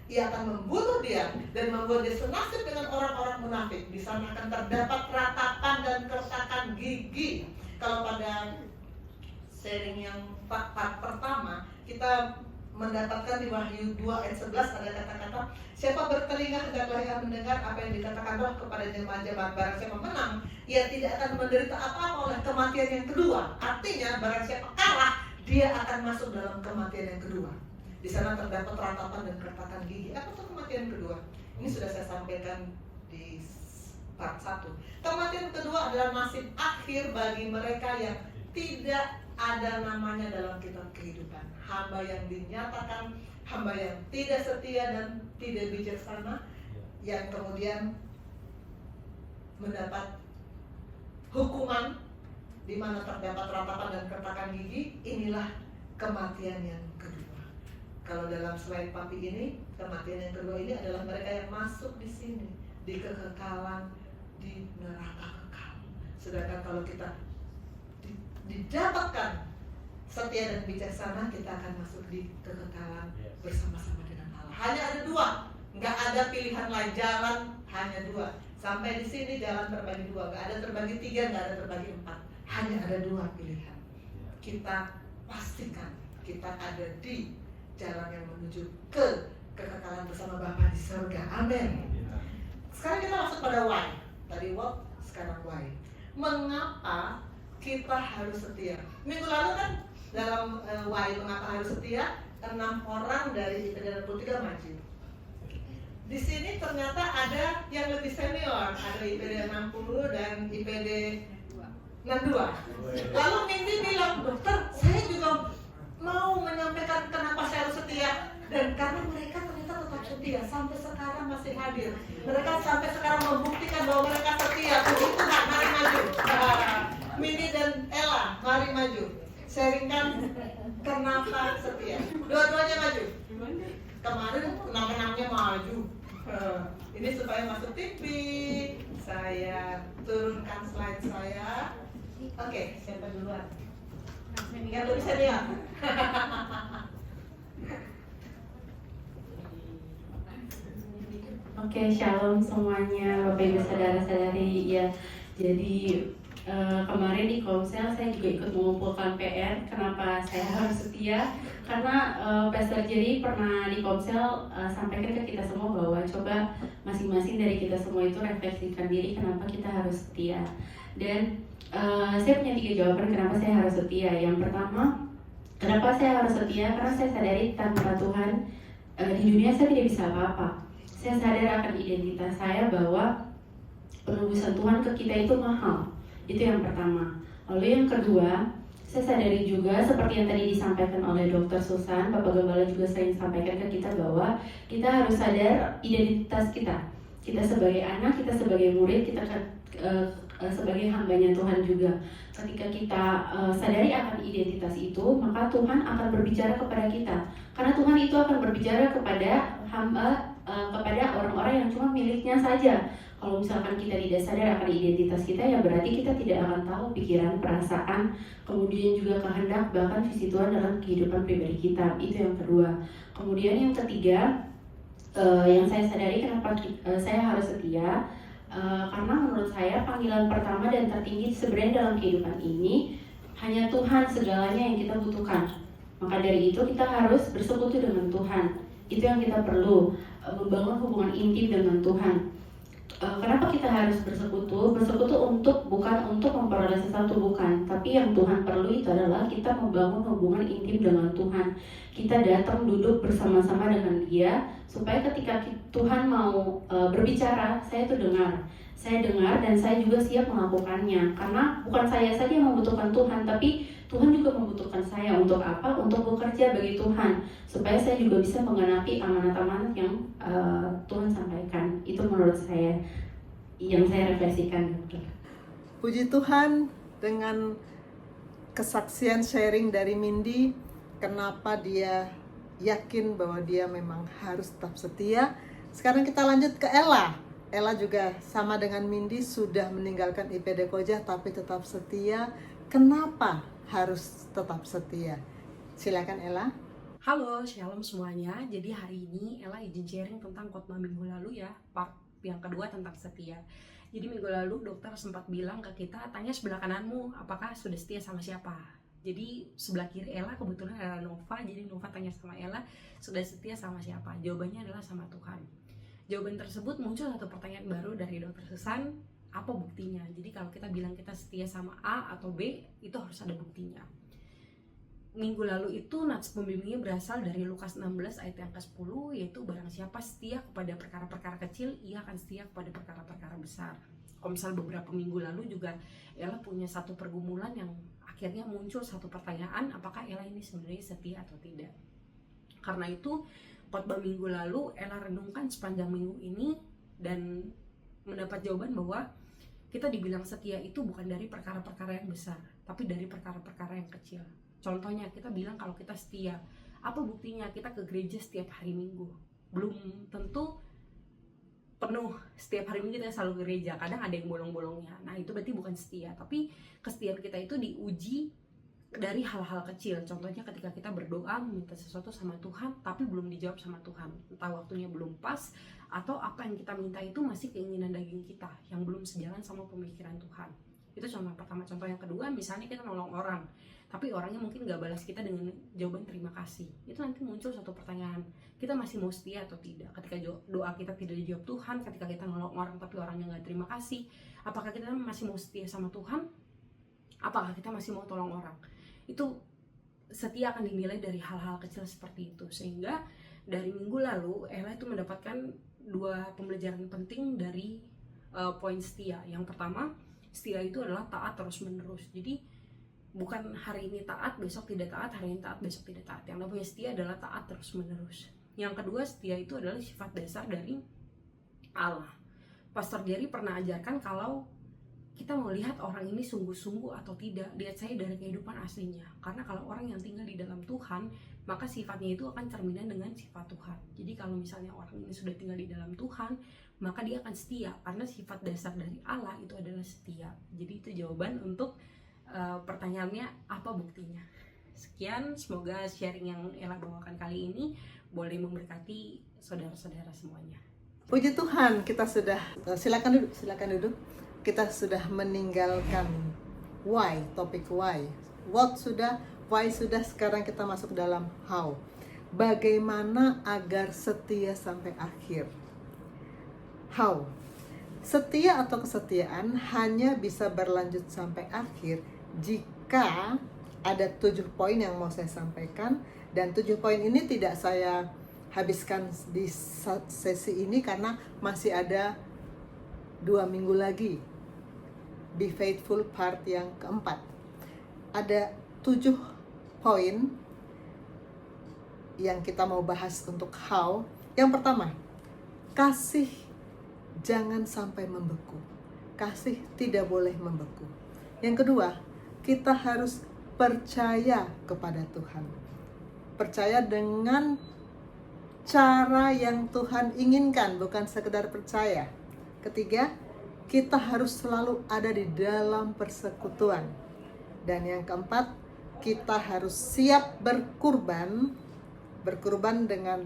ia akan membunuh dia dan membuat dia senasib dengan orang-orang munafik. Di sana akan terdapat ratapan dan keretakan gigi. Kalau pada sharing yang part pertama, kita mendapatkan di Wahyu 2 ayat 11 ada kata-kata, siapa bertelinga hendaklah ia mendengar apa yang dikatakan Roh kepada jemaat-jemaat. Barang siapa menang, ia tidak akan menderita apa-apa oleh kematian yang kedua. Artinya barang siapa kalah, dia akan masuk dalam kematian yang kedua. Di sana terdapat ratapan dan keretakan gigi. Apa itu kematian kedua? Ini sudah saya sampaikan di part 1. Kematian kedua adalah nasib akhir bagi mereka yang tidak ada namanya dalam kitab kehidupan. Hamba yang dinyatakan hamba yang tidak setia dan tidak bijaksana, yang kemudian mendapat hukuman di mana terdapat ratapan dan keretakan gigi. Inilah kematian yang kedua. Kalau dalam slide papi ini, kematian yang kedua ini adalah mereka yang masuk di sini, di kekekalan, di neraka kekal. Sedangkan kalau kita didapatkan setia dan bijaksana, kita akan masuk di kekekalan bersama-sama dengan Allah. Hanya ada dua, nggak ada pilihan lain, jalan hanya dua. Sampai di sini jalan terbagi dua, nggak ada terbagi tiga, nggak ada terbagi empat. Hanya ada dua pilihan. Kita pastikan kita ada di jalan yang menuju ke kekekalan bersama Bapa di surga. Amin. Sekarang kita masuk pada why. Tadi what, sekarang why. Mengapa kita harus setia? Minggu lalu kan dalam why mengapa harus setia, 6 orang dari IPD 63 maju. Di sini ternyata ada yang lebih senior, ada IPD 60 dan IPD 62. Lalu Mindy bilang, dokter, saya juga mau menyampaikan kenapa saya harus setia. Dan karena mereka ternyata tetap setia, sampai sekarang masih hadir. Mereka sampai sekarang membuktikan bahwa mereka setia. Begitu nggak? Mari maju. Mindy dan Ella, mari maju. Sharingkan kenapa setia. Dua-duanya maju. Kemarin kenang-kenangnya maju. Ini supaya masuk TV. Saya turunkan slide saya. Oke, siapa duluan? Yang lebih senior. Oke, shalom semuanya, Bapak Ibu saudara-saudari. Ya, jadi kemarin di Komsel saya juga ikut mengumpulkan PR. Kenapa saya harus setia? Karena Pastor Jerry pernah di Komsel sampaikan ke kita semua bahwa coba masing-masing dari kita semua itu refleksikan diri kenapa kita harus setia. Dan saya punya 3 jawaban kenapa saya harus setia. Yang pertama, kenapa saya harus setia? Karena saya sadari tanpa Tuhan di dunia saya tidak bisa apa-apa. Saya sadar akan identitas saya bahwa penebusan Tuhan ke kita itu mahal. Itu yang pertama. Lalu yang kedua, saya sadari juga seperti yang tadi disampaikan oleh Dr. Susan, Bapak Gembala juga sering sampaikan ke kita bahwa kita harus sadar identitas kita. Kita sebagai anak, kita sebagai murid, kita sebagai hambanya Tuhan juga. Ketika kita sadari akan identitas itu, maka Tuhan akan berbicara kepada kita. Karena Tuhan itu akan berbicara kepada hamba, kepada orang-orang yang cuma miliknya saja. Kalau misalkan kita tidak sadar akan identitas kita, ya berarti kita tidak akan tahu pikiran, perasaan, kemudian juga kehendak, bahkan visi Tuhan dalam kehidupan pribadi kita. Itu yang kedua. Kemudian yang ketiga, yang saya sadari kenapa saya harus setia, karena menurut saya panggilan pertama dan tertinggi sebenarnya dalam kehidupan ini hanya Tuhan segalanya yang kita butuhkan. Maka dari itu kita harus bersekutu dengan Tuhan. Itu yang kita perlu, membangun hubungan intim dengan Tuhan. Kenapa kita harus bersekutu? Bersekutu bukan untuk memperoleh sesuatu, bukan. Tapi yang Tuhan perlu itu adalah kita membangun hubungan intim dengan Tuhan. Kita datang duduk bersama-sama dengan Dia, supaya ketika Tuhan mau berbicara, saya itu dengar. Saya dengar dan saya juga siap melakukannya. Karena bukan saya saja yang membutuhkan Tuhan, tapi Tuhan juga membutuhkan saya. Untuk apa? Untuk bekerja bagi Tuhan, supaya saya juga bisa menggenapi amanat-amanat yang Tuhan sampaikan. Itu menurut saya yang saya refleksikan. Puji Tuhan, dengan kesaksian sharing dari Mindy, kenapa dia yakin bahwa dia memang harus tetap setia. Sekarang kita lanjut ke Ella. Ella juga sama dengan Mindy, sudah meninggalkan IPD Koja tapi tetap setia. Kenapa harus tetap setia? Silakan Ella. Halo, shalom semuanya. Jadi hari ini Ella izin sharing tentang khotbah minggu lalu ya, part yang kedua tentang setia. Jadi minggu lalu dokter sempat bilang ke kita, tanya sebelah kananmu apakah sudah setia sama siapa. Jadi sebelah kiri Ella kebetulan adalah Nova, jadi Nova tanya sama Ella, sudah setia sama siapa? Jawabannya adalah sama Tuhan. Jawaban tersebut muncul satu pertanyaan baru dari dokter Susan, apa buktinya? Jadi kalau kita bilang kita setia sama A atau B, itu harus ada buktinya. Minggu lalu itu nats pembimbingnya berasal dari Lukas 16 ayat yang ke-10, yaitu barang siapa setia kepada perkara-perkara kecil, ia akan setia kepada perkara-perkara besar. Kalau misal beberapa minggu lalu juga Ella punya satu pergumulan yang akhirnya muncul satu pertanyaan, apakah Ella ini sebenarnya setia atau tidak. Karena itu khotbah minggu lalu Ella renungkan sepanjang minggu ini dan mendapat jawaban bahwa kita dibilang setia itu bukan dari perkara-perkara yang besar, tapi dari perkara-perkara yang kecil. Contohnya kita bilang kalau kita setia, apa buktinya? Kita ke gereja setiap hari Minggu. Belum tentu penuh setiap hari Minggu kita selalu ke gereja, kadang ada yang bolong-bolongnya. Nah itu berarti bukan setia, tapi kesetiaan kita itu diuji dari hal-hal kecil. Contohnya ketika kita berdoa meminta sesuatu sama Tuhan, tapi belum dijawab sama Tuhan, entah waktunya belum pas, atau apa yang kita minta itu masih keinginan daging kita yang belum sejalan sama pemikiran Tuhan. Itu contoh pertama. Contoh yang kedua, misalnya kita nolong orang, tapi orangnya mungkin gak balas kita dengan jawaban terima kasih. Itu nanti muncul satu pertanyaan, kita masih mau setia atau tidak? Ketika doa kita tidak dijawab Tuhan, ketika kita nolong orang tapi orangnya gak terima kasih, apakah kita masih mau setia sama Tuhan? Apakah kita masih mau tolong orang? Itu setia akan dinilai dari hal-hal kecil seperti itu. Sehingga dari minggu lalu Ella itu mendapatkan dua pembelajaran penting dari poin setia. Yang pertama, setia itu adalah taat terus menerus. Jadi bukan hari ini taat, besok tidak taat, hari ini taat, besok tidak taat. Yang namanya setia adalah taat terus menerus. Yang kedua, setia itu adalah sifat dasar dari Allah. Pastor Jerry pernah ajarkan kalau kita mau lihat orang ini sungguh-sungguh atau tidak, lihat saya dari kehidupan aslinya. Karena kalau orang yang tinggal di dalam Tuhan, maka sifatnya itu akan cerminan dengan sifat Tuhan. Jadi kalau misalnya orang ini sudah tinggal di dalam Tuhan, maka dia akan setia, karena sifat dasar dari Allah itu adalah setia. Jadi itu jawaban untuk pertanyaannya, apa buktinya. Sekian, semoga sharing yang Ella bawakan kali ini boleh memberkati saudara-saudara semuanya. Puji Tuhan, kita sudah silakan duduk. Kita sudah meninggalkan why, topik why. What sudah, why sudah, sekarang kita masuk dalam how. Bagaimana agar setia sampai akhir? How? Setia atau kesetiaan hanya bisa berlanjut sampai akhir jika ada 7 poin yang mau saya sampaikan. Dan 7 poin ini tidak saya habiskan di sesi ini karena masih ada 2 minggu lagi. Be faithful part yang keempat. Ada 7 poin yang kita mau bahas untuk how. Yang pertama, kasih jangan sampai membeku. Kasih tidak boleh membeku. Yang kedua, kita harus percaya kepada Tuhan. Percaya dengan cara yang Tuhan inginkan, bukan sekedar percaya. Ketiga, kita harus selalu ada di dalam persekutuan. Dan yang keempat, kita harus siap berkorban. Berkorban dengan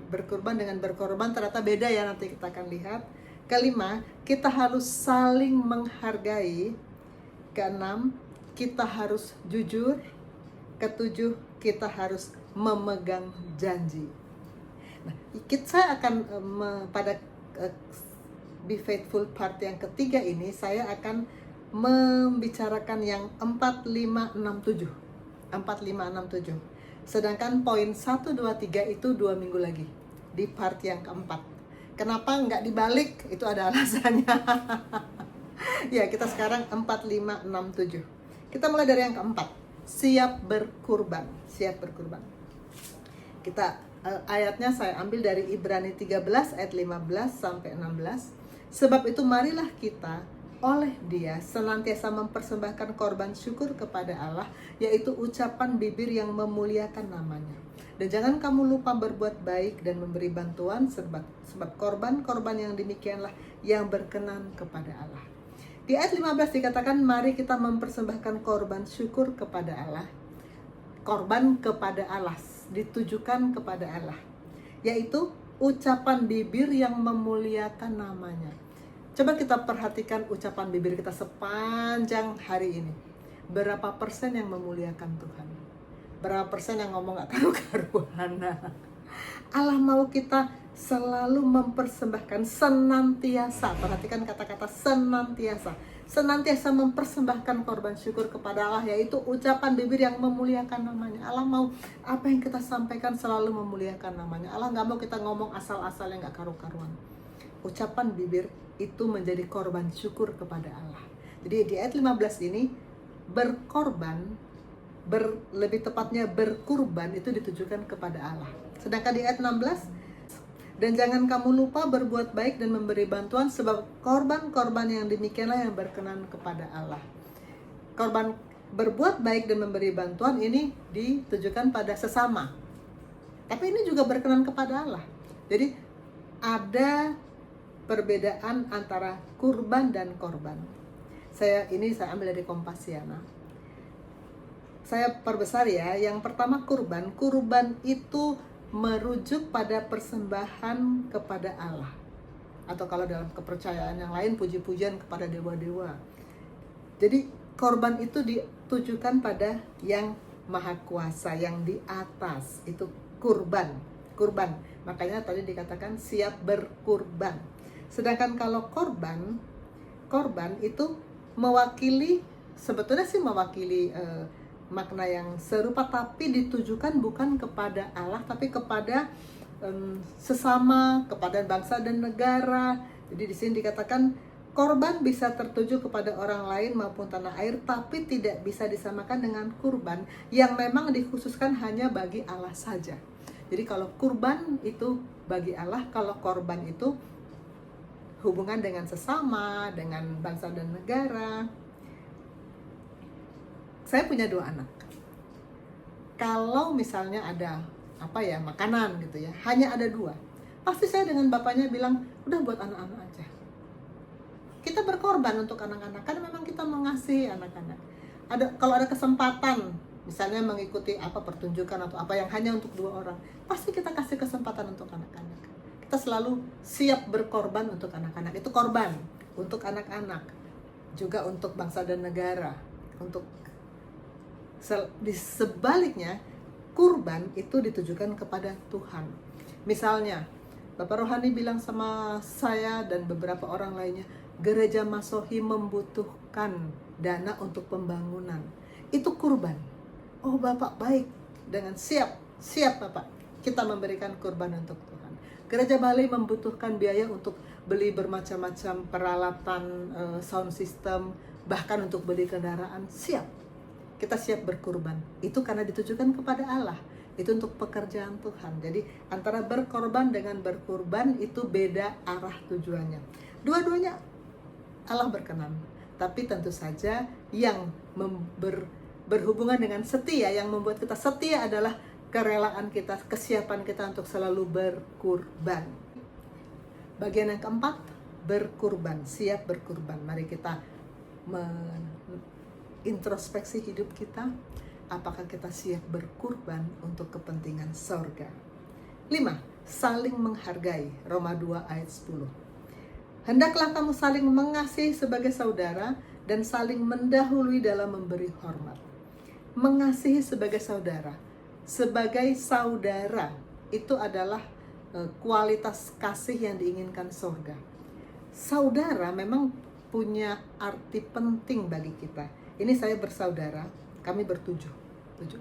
berkorban ternyata beda ya, nanti kita akan lihat. Kelima, kita harus saling menghargai. Keenam, kita harus jujur. Ketujuh, kita harus memegang janji. Nah, saya akan pada Be Faithful part yang ketiga ini, saya akan membicarakan yang 4, 5, 6, 7. 4, 5, 6, 7. Sedangkan poin 1, 2, 3 itu 2 minggu lagi di part yang keempat. Kenapa nggak dibalik? Itu ada alasannya. Ya, kita sekarang 4, 5, 6, 7. Kita mulai dari yang keempat. Siap berkurban. Siap berkurban. Kita ayatnya saya ambil dari Ibrani 13 ayat 15 sampai 16. Sebab itu marilah kita oleh Dia senantiasa mempersembahkan korban syukur kepada Allah, yaitu ucapan bibir yang memuliakan namanya. Dan jangan kamu lupa berbuat baik dan memberi bantuan, sebab korban-korban yang demikianlah yang berkenan kepada Allah. Di ayat 15 dikatakan, mari kita mempersembahkan korban syukur kepada Allah. korban kepada Allah, ditujukan kepada Allah, yaitu ucapan bibir yang memuliakan namanya. Coba kita perhatikan ucapan bibir kita sepanjang hari ini. Berapa persen yang memuliakan Tuhan? Berapa persen yang ngomong gak karu-karuan? Allah mau kita selalu mempersembahkan senantiasa. Perhatikan kata-kata senantiasa. Senantiasa mempersembahkan korban syukur kepada Allah, yaitu ucapan bibir yang memuliakan namanya. Allah mau apa yang kita sampaikan selalu memuliakan namanya. Allah gak mau kita ngomong asal-asal yang gak karu-karuan. Ucapan bibir itu menjadi korban syukur kepada Allah. Jadi di ayat 15 ini, berkorban, lebih tepatnya berkurban, itu ditujukan kepada Allah. Sedangkan di ayat 16, dan jangan kamu lupa berbuat baik dan memberi bantuan, sebab korban-korban yang demikianlah yang berkenan kepada Allah. Korban berbuat baik dan memberi bantuan ini ditujukan pada sesama, tapi ini juga berkenan kepada Allah. Jadi ada perbedaan antara kurban dan korban. Saya ambil dari Kompasiana. Saya perbesar ya. Yang pertama kurban. Kurban itu merujuk pada persembahan kepada Allah, atau kalau dalam kepercayaan yang lain, puji-pujian kepada dewa-dewa. Jadi korban itu ditujukan pada yang maha kuasa, yang di atas. Itu kurban. Makanya tadi dikatakan siap berkurban. Sedangkan kalau korban itu mewakili, sebetulnya sih mewakili makna yang serupa, tapi ditujukan bukan kepada Allah, tapi kepada sesama, kepada bangsa dan negara. Jadi di sini dikatakan korban bisa tertuju kepada orang lain maupun tanah air, tapi tidak bisa disamakan dengan kurban yang memang dikhususkan hanya bagi Allah saja. Jadi kalau kurban itu bagi Allah, kalau korban itu hubungan dengan sesama, dengan bangsa dan negara. Saya punya 2 anak. Kalau misalnya ada makanan gitu ya, hanya ada 2, pasti saya dengan bapaknya bilang, udah buat anak-anak aja. Kita berkorban untuk anak-anak, karena memang kita mengasihi anak-anak. Kalau ada kesempatan, misalnya mengikuti pertunjukan atau apa yang hanya untuk 2 orang, pasti kita kasih kesempatan untuk anak-anak. Kita selalu siap berkorban untuk anak-anak. Itu korban untuk anak-anak, juga untuk bangsa dan negara. Di sebaliknya, kurban itu ditujukan kepada Tuhan. Misalnya, Bapak Rohani bilang sama saya dan beberapa orang lainnya, Gereja Masohi membutuhkan dana untuk pembangunan. Itu kurban. Oh Bapak, baik, dengan siap Bapak, kita memberikan kurban untuk Tuhan. Gereja Bali membutuhkan biaya untuk beli bermacam-macam peralatan, sound system, bahkan untuk beli kendaraan. Siap, kita siap berkurban. Itu karena ditujukan kepada Allah. Itu untuk pekerjaan Tuhan. Jadi antara berkorban dengan berkurban itu beda arah tujuannya. Dua-duanya Allah berkenan. Tapi tentu saja yang berhubungan dengan setia, yang membuat kita setia adalah kerelaan kita, kesiapan kita untuk selalu berkurban. Bagian yang keempat, berkurban, siap berkurban. Mari kita introspeksi hidup kita. Apakah kita siap berkurban untuk kepentingan sorga? 5. Saling menghargai. Roma 2 ayat 10. Hendaklah kamu saling mengasihi sebagai saudara dan saling mendahului dalam memberi hormat. Mengasihi sebagai saudara. Sebagai saudara itu adalah kualitas kasih yang diinginkan sorga. Saudara memang punya arti penting bagi kita. Ini saya bersaudara, kami ber7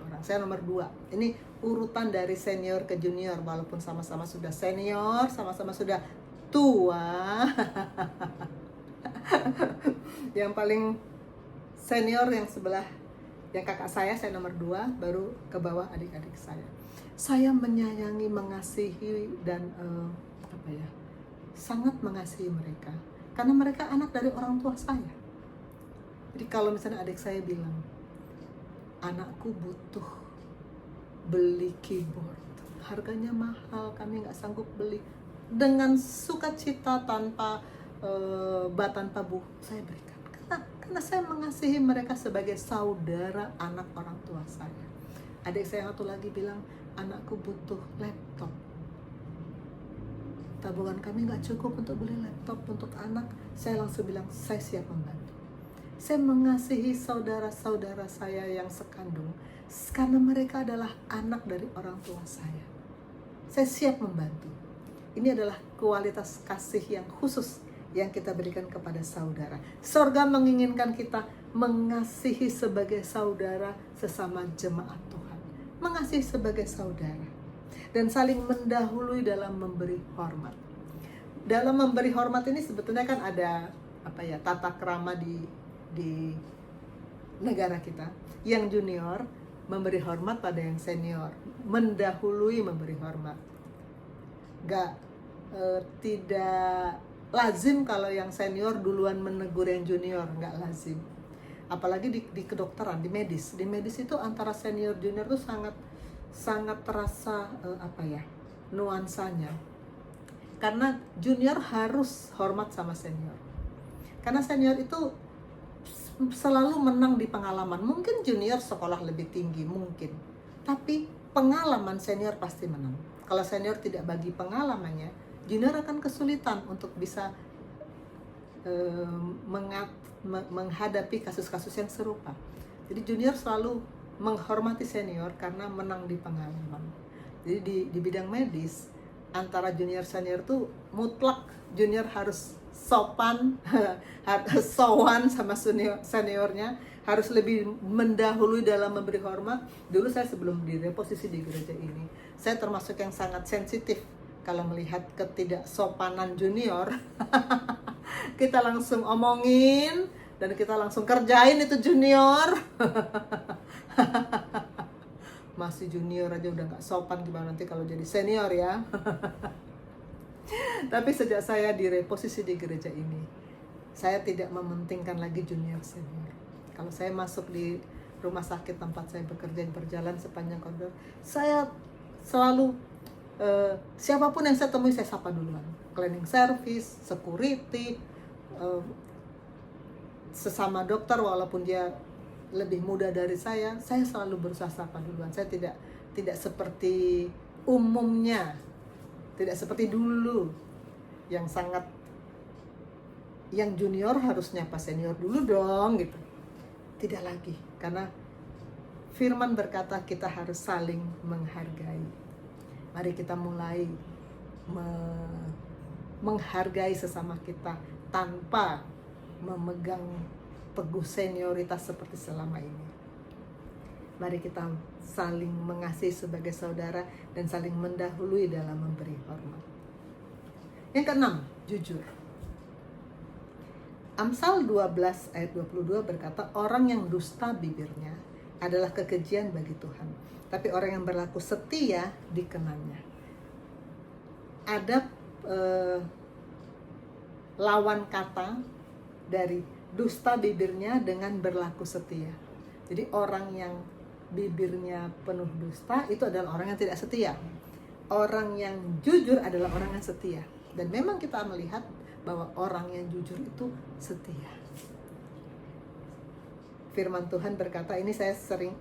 orang. Saya nomor 2. Ini urutan dari senior ke junior, walaupun sama-sama sudah senior, sama-sama sudah tua. Yang paling senior yang sebelah, yang kakak saya nomor 2, baru ke bawah adik-adik saya. Saya menyayangi, mengasihi dan sangat mengasihi mereka, karena mereka anak dari orang tua saya. Jadi kalau misalnya adik saya bilang, anakku butuh beli keyboard, harganya mahal, kami nggak sanggup beli, dengan sukacita tanpa tanpa bu, saya berikan. Karena saya mengasihi mereka sebagai saudara anak orang tua saya. Adik saya satu lagi bilang, anakku butuh laptop. Tabungan kami nggak cukup untuk beli laptop untuk anak. Saya langsung bilang, saya siap membantu. Saya mengasihi saudara-saudara saya yang sekandung karena mereka adalah anak dari orang tua saya. Saya siap membantu. Ini adalah kualitas kasih yang khusus yang kita berikan kepada saudara. Sorga menginginkan kita mengasihi sebagai saudara sesama jemaat Tuhan. Mengasihi sebagai saudara. Dan saling mendahului dalam memberi hormat. Dalam memberi hormat ini sebetulnya kan ada tata krama di negara kita. Yang junior memberi hormat pada yang senior, mendahului memberi hormat. Tidak lazim kalau yang senior duluan menegur yang junior, nggak lazim. Apalagi di kedokteran, di medis itu antara senior junior tuh sangat terasa nuansanya. Karena junior harus hormat sama senior. Karena senior itu selalu menang di pengalaman. Mungkin junior sekolah lebih tinggi, mungkin. Tapi pengalaman senior pasti menang. Kalau senior tidak bagi pengalamannya, junior akan kesulitan untuk bisa menghadapi kasus-kasus yang serupa. Jadi junior selalu menghormati senior karena menang di pengalaman. Jadi di bidang medis, antara junior senior tuh mutlak junior harus sopan, sowan sama seniornya, harus lebih mendahului dalam memberi hormat. Dulu saya sebelum direposisi di gereja ini, saya termasuk yang sangat sensitif kalau melihat ketidaksopanan junior. Kita langsung omongin dan kita langsung kerjain itu junior. Masih junior aja udah gak sopan, gimana nanti kalau jadi senior ya. Tapi sejak saya direposisi di gereja ini, saya tidak mementingkan lagi junior senior. Kalau saya masuk di rumah sakit tempat saya bekerja, berjalan sepanjang koridor, saya selalu siapapun yang saya temui saya sapa duluan. Cleaning service, security, sesama dokter walaupun dia lebih muda dari saya selalu berusaha sapa duluan. Saya tidak seperti umumnya, tidak seperti dulu yang junior harus nyapa senior dulu dong gitu. Tidak lagi, karena firman berkata kita harus saling menghargai. Mari kita mulai menghargai sesama kita tanpa memegang teguh senioritas seperti selama ini. Mari kita saling mengasihi sebagai saudara dan saling mendahului dalam memberi hormat. Yang keenam, jujur. Amsal 12 ayat 22 berkata, orang yang dusta bibirnya adalah kekejian bagi Tuhan, tapi orang yang berlaku setia dikenannya. Ada lawan kata dari dusta bibirnya dengan berlaku setia. Jadi orang yang bibirnya penuh dusta itu adalah orang yang tidak setia. Orang yang jujur adalah orang yang setia. Dan memang kita melihat bahwa orang yang jujur itu setia. Firman Tuhan berkata, ini saya sering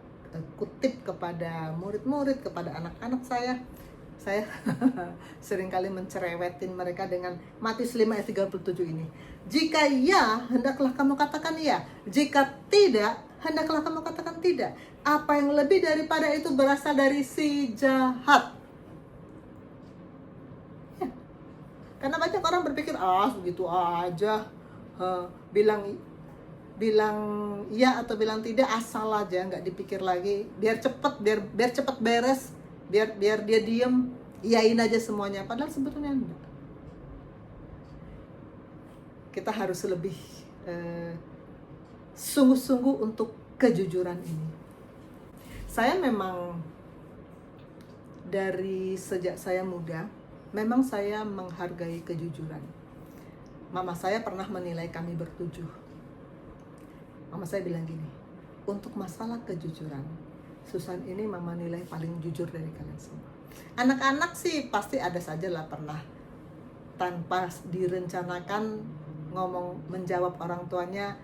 kutip kepada murid-murid, kepada anak-anak saya. Saya seringkali mencerewetin mereka dengan Matius 5 ayat 37 ini. Jika ya, hendaklah kamu katakan ya. Jika tidak, hendaklah kamu katakan tidak. Apa yang lebih daripada itu berasal dari si jahat. Ya. Karena banyak orang berpikir, begitu aja. Bilang ya atau bilang tidak asal aja, nggak dipikir lagi. Biar cepet beres. Biar dia diem, iyain aja semuanya. Padahal sebetulnya enggak. Kita harus lebih sungguh-sungguh untuk kejujuran ini. Saya memang dari sejak saya muda, memang saya menghargai kejujuran. Mama saya pernah menilai kami bertujuh. Mama saya bilang gini, untuk masalah kejujuran, Susan ini mama nilai paling jujur dari kalian semua. Anak-anak sih pasti ada saja lah pernah tanpa direncanakan menjawab orang tuanya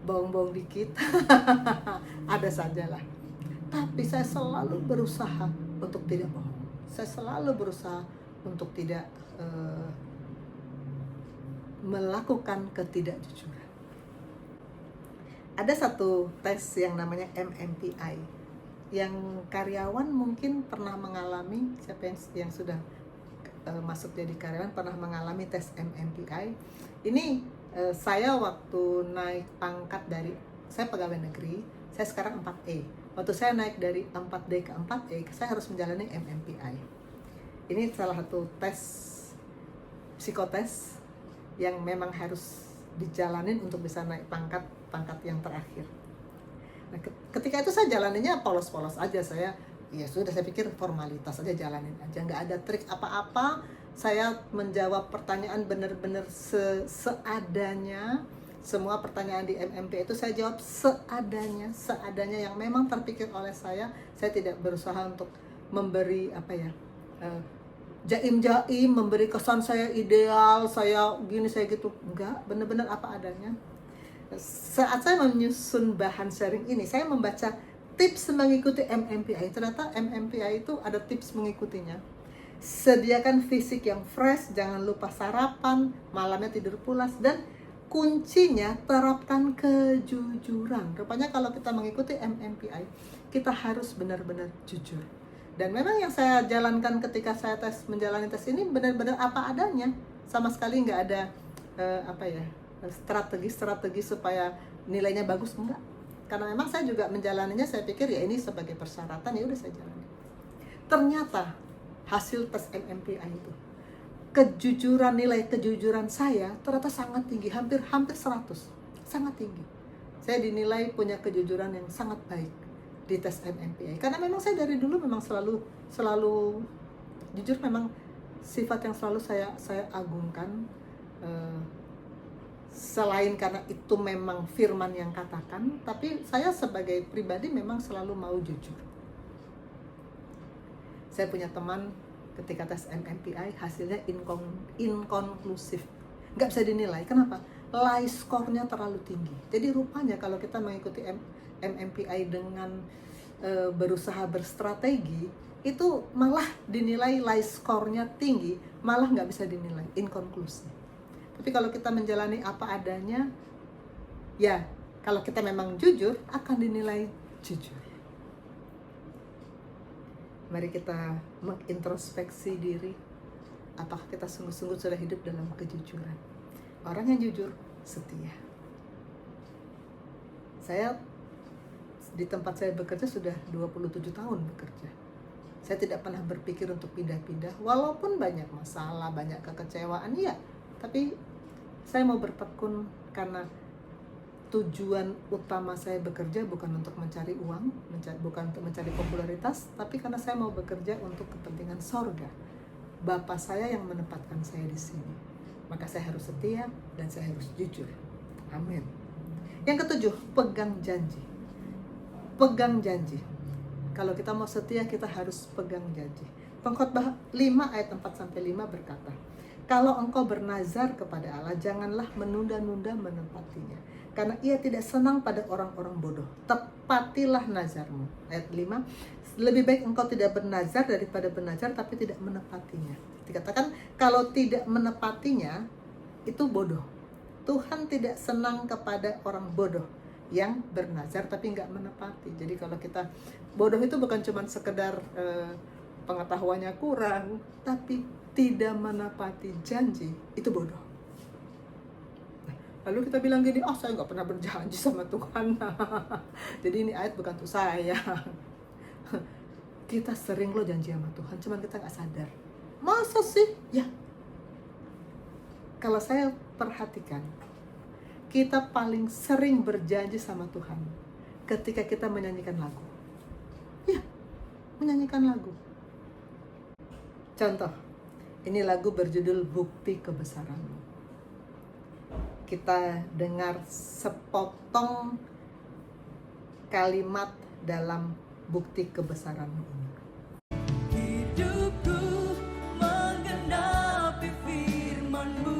bohong-bohong dikit. Ada saja lah. Tapi saya selalu berusaha untuk tidak bohong. Saya selalu berusaha untuk tidak melakukan ketidakjujuran. Ada satu tes yang namanya MMPI, yang karyawan mungkin pernah mengalami, siapa yang sudah masuk jadi karyawan pernah mengalami tes MMPI. Ini saya waktu naik pangkat dari, saya pegawai negeri, saya sekarang 4E. Waktu saya naik dari 4D ke 4E, saya harus menjalani MMPI. Ini salah satu tes, psikotes, yang memang harus dijalanin untuk bisa naik pangkat yang terakhir. Nah, ketika itu saya jalaninya polos-polos aja, saya pikir formalitas aja, jalanin aja, nggak ada trik apa-apa. Saya menjawab pertanyaan benar-benar seadanya. Semua pertanyaan di MMP itu saya jawab seadanya yang memang terpikir oleh saya. Saya tidak berusaha untuk memberi jaim-jaim, memberi kesan saya ideal, saya gini, saya gitu. Enggak, benar-benar apa adanya. Saat saya menyusun bahan sharing ini, saya membaca tips mengikuti MMPI. Ternyata MMPI itu ada tips mengikutinya. Sediakan fisik yang fresh, jangan lupa sarapan, malamnya tidur pulas, dan kuncinya terapkan kejujuran. Rupanya kalau kita mengikuti MMPI, kita harus benar-benar jujur. Dan memang yang saya jalankan ketika saya menjalani tes ini benar-benar apa adanya. Sama sekali nggak ada strategi supaya nilainya bagus, enggak. Karena memang saya juga menjalaninya, saya pikir ya ini sebagai persyaratan, ya udah saya jalani. Ternyata hasil tes MMPI itu, nilai kejujuran saya ternyata sangat tinggi, hampir 100, sangat tinggi. Saya dinilai punya kejujuran yang sangat baik di tes MMPI. Karena memang saya dari dulu memang selalu jujur, memang sifat yang selalu saya agungkan. Selain karena itu memang firman yang katakan, tapi saya sebagai pribadi memang selalu mau jujur. Saya punya teman ketika tes MMPI hasilnya inkonklusif, nggak bisa dinilai. Kenapa? Lie score-nya terlalu tinggi. Jadi rupanya kalau kita mengikuti MMPI dengan berusaha berstrategi, itu malah dinilai lie score-nya tinggi, malah nggak bisa dinilai, inkonklusif. Tapi kalau kita menjalani apa adanya, ya kalau kita memang jujur, akan dinilai jujur. Mari kita mengintrospeksi diri. Apakah kita sungguh-sungguh sudah hidup dalam kejujuran? Orang yang jujur, setia. Saya di tempat saya bekerja sudah 27 tahun bekerja. Saya tidak pernah berpikir untuk pindah-pindah, walaupun banyak masalah, banyak kekecewaan, ya. Tapi saya mau bertekun karena tujuan utama saya bekerja bukan untuk mencari uang, bukan untuk mencari popularitas, tapi karena saya mau bekerja untuk kepentingan sorga. Bapa saya yang menempatkan saya di sini. Maka saya harus setia dan saya harus jujur. Amin. Yang ketujuh, pegang janji. Pegang janji. Kalau kita mau setia, kita harus pegang janji. Pengkhotbah 5 ayat 4-5 berkata, kalau engkau bernazar kepada Allah, janganlah menunda-nunda menepatinya. Karena ia tidak senang pada orang-orang bodoh. Tepatilah nazarmu. Ayat 5, lebih baik engkau tidak bernazar daripada bernazar tapi tidak menepatinya. Dikatakan kalau tidak menepatinya, itu bodoh. Tuhan tidak senang kepada orang bodoh yang bernazar tapi nggak menepati. Jadi kalau kita bodoh itu bukan cuma sekedar pengetahuannya kurang, tapi tidak menepati janji, itu bodoh. Lalu kita bilang gini, oh saya nggak pernah berjanji sama Tuhan. Jadi ini ayat bukan untuk saya. Kita sering loh janji sama Tuhan, cuman kita nggak sadar. Masa sih? Ya. Kalau saya perhatikan, kita paling sering berjanji sama Tuhan ketika kita menyanyikan lagu. Ya, menyanyikan lagu. Contoh, ini lagu berjudul Bukti Kebesaran-Mu. Kita dengar sepotong kalimat dalam Bukti Kebesaran-Mu ini. Hidupku menggenapi firman-Mu,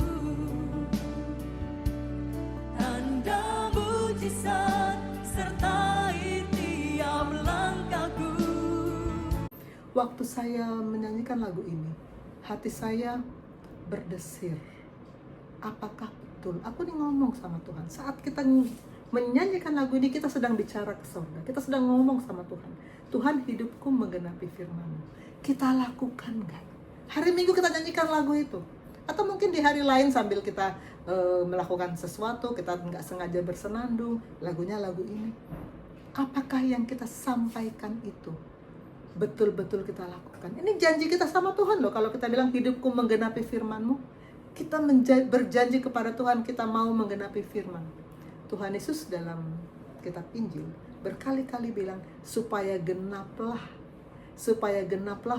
tanda mujizat sertai tiap langkah Waktu saya menyanyikan lagu ini, hati saya berdesir. Apakah betul? Aku nih ngomong sama Tuhan. Saat kita menyanyikan lagu ini, kita sedang bicara ke surga. Kita sedang ngomong sama Tuhan. Tuhan, hidupku menggenapi firman-Mu. Kita lakukan nggak? Hari Minggu kita nyanyikan lagu itu. Atau mungkin di hari lain sambil kita melakukan sesuatu, kita nggak sengaja bersenandung, lagunya lagu ini. Apakah yang kita sampaikan itu betul-betul kita lakukan? Ini janji kita sama Tuhan loh. Kalau kita bilang hidupku menggenapi firman-Mu, kita berjanji kepada Tuhan kita mau menggenapi firman. Tuhan Yesus dalam kitab Injil berkali-kali bilang supaya genaplah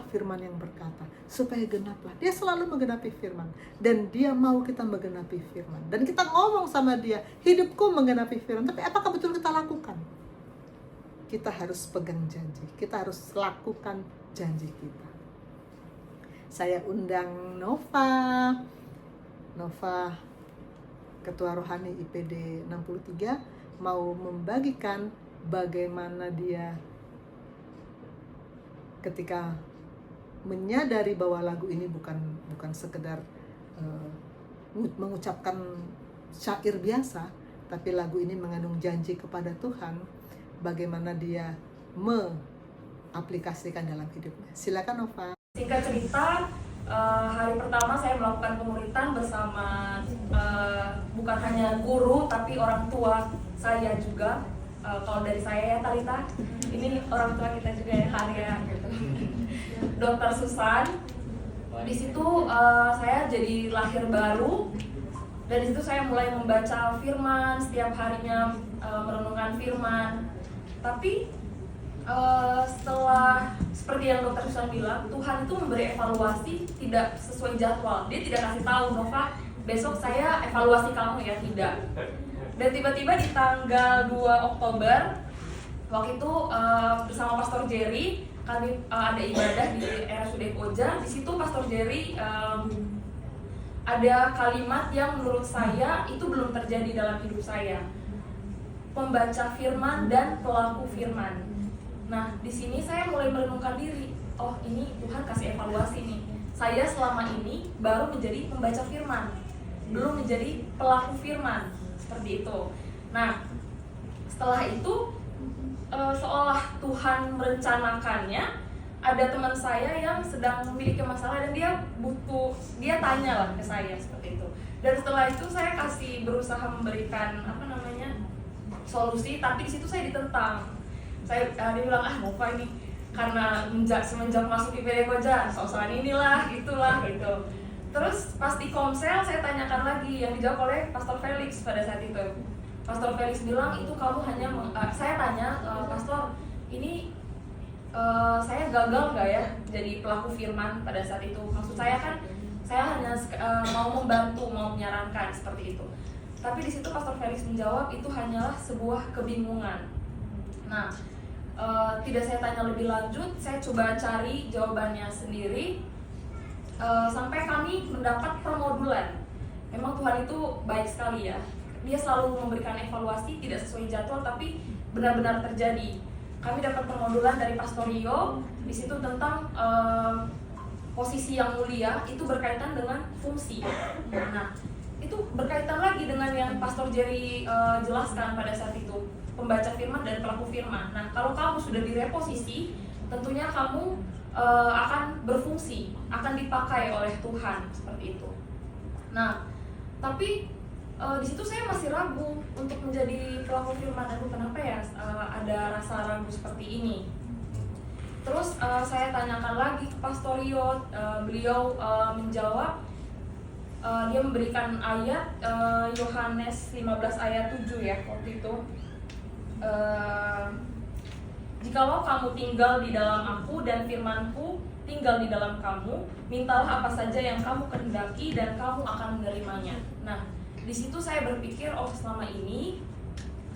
firman yang berkata, supaya genaplah. Dia selalu menggenapi firman, dan dia mau kita menggenapi firman. Dan kita ngomong sama dia, hidupku menggenapi firman. Tapi apakah betul kita lakukan? Kita harus pegang janji, kita harus lakukan janji kita. Saya undang Nova, Ketua Rohani IPD 63, mau membagikan bagaimana dia ketika menyadari bahwa lagu ini bukan sekedar mengucapkan syair biasa, tapi lagu ini mengandung janji kepada Tuhan, bagaimana dia mengaplikasikan dalam hidupnya. Silakan Nova. Singkat cerita, hari pertama saya melakukan pemuritan bersama bukan hanya guru tapi orang tua saya juga. Kalau dari saya ya Talita, ini orang tua kita juga ya Karya gitu. Dokter Susan. Di situ saya jadi lahir baru. Dan di situ saya mulai membaca firman, setiap harinya merenungkan firman. Tapi setelah seperti yang Dokter Susan bilang, Tuhan itu memberi evaluasi tidak sesuai jadwal. Dia tidak kasih tahu, Nova, besok saya evaluasi kamu ya, tidak. Dan tiba-tiba di tanggal 2 Oktober waktu itu bersama Pastor Jerry kami ada ibadah di RSUD Koja. Di situ Pastor Jerry ada kalimat yang menurut saya itu belum terjadi dalam hidup saya. Pembaca firman dan pelaku firman. Nah, di sini saya mulai merenungkan diri. Oh, ini Tuhan kasih evaluasi nih. Saya selama ini baru menjadi pembaca firman, belum menjadi pelaku firman. Seperti itu. Nah, setelah itu seolah Tuhan merencanakannya, ada teman saya yang sedang memiliki masalah dan dia tanya lah ke saya seperti itu. Dan setelah itu saya berusaha memberikan solusi, tapi di situ saya ditentang. Dia bilang, Nova ini karena semenjak masuk IPD Koja, soal inilah, itulah gitu. Terus pas di komsel saya tanyakan lagi, yang dijawab oleh Pastor Felix pada saat itu. Pastor Felix bilang itu kamu hanya saya tanya, Pastor, ini saya gagal nggak ya jadi pelaku firman pada saat itu? Maksud saya kan saya hanya mau membantu, mau menyarankan seperti itu. Tapi di situ Pastor Felix menjawab itu hanyalah sebuah kebingungan. Nah, tidak saya tanya lebih lanjut, saya coba cari jawabannya sendiri. Sampai kami mendapat permodulan. Memang Tuhan itu baik sekali ya. Dia selalu memberikan evaluasi tidak sesuai jadwal tapi benar-benar terjadi. Kami dapat permodulan dari Pastor Rio di situ tentang posisi yang mulia itu berkaitan dengan fungsi. Nah, itu berkaitan lagi dengan yang Pastor Jerry jelaskan pada saat itu, pembaca firman dan pelaku firman. Nah, kalau kamu sudah di reposisi, tentunya kamu akan berfungsi, akan dipakai oleh Tuhan seperti itu. Nah, tapi di situ saya masih ragu untuk menjadi pelaku firman. Aduh, kenapa ya ada rasa ragu seperti ini? Terus saya tanyakan lagi ke Pastor Rio, beliau menjawab, dia memberikan ayat Yohanes 15 ayat 7 ya waktu itu. Jikalau kamu tinggal di dalam aku dan firmanku tinggal di dalam kamu, mintalah apa saja yang kamu kehendaki dan kamu akan menerimanya. Nah, di situ saya berpikir, selama ini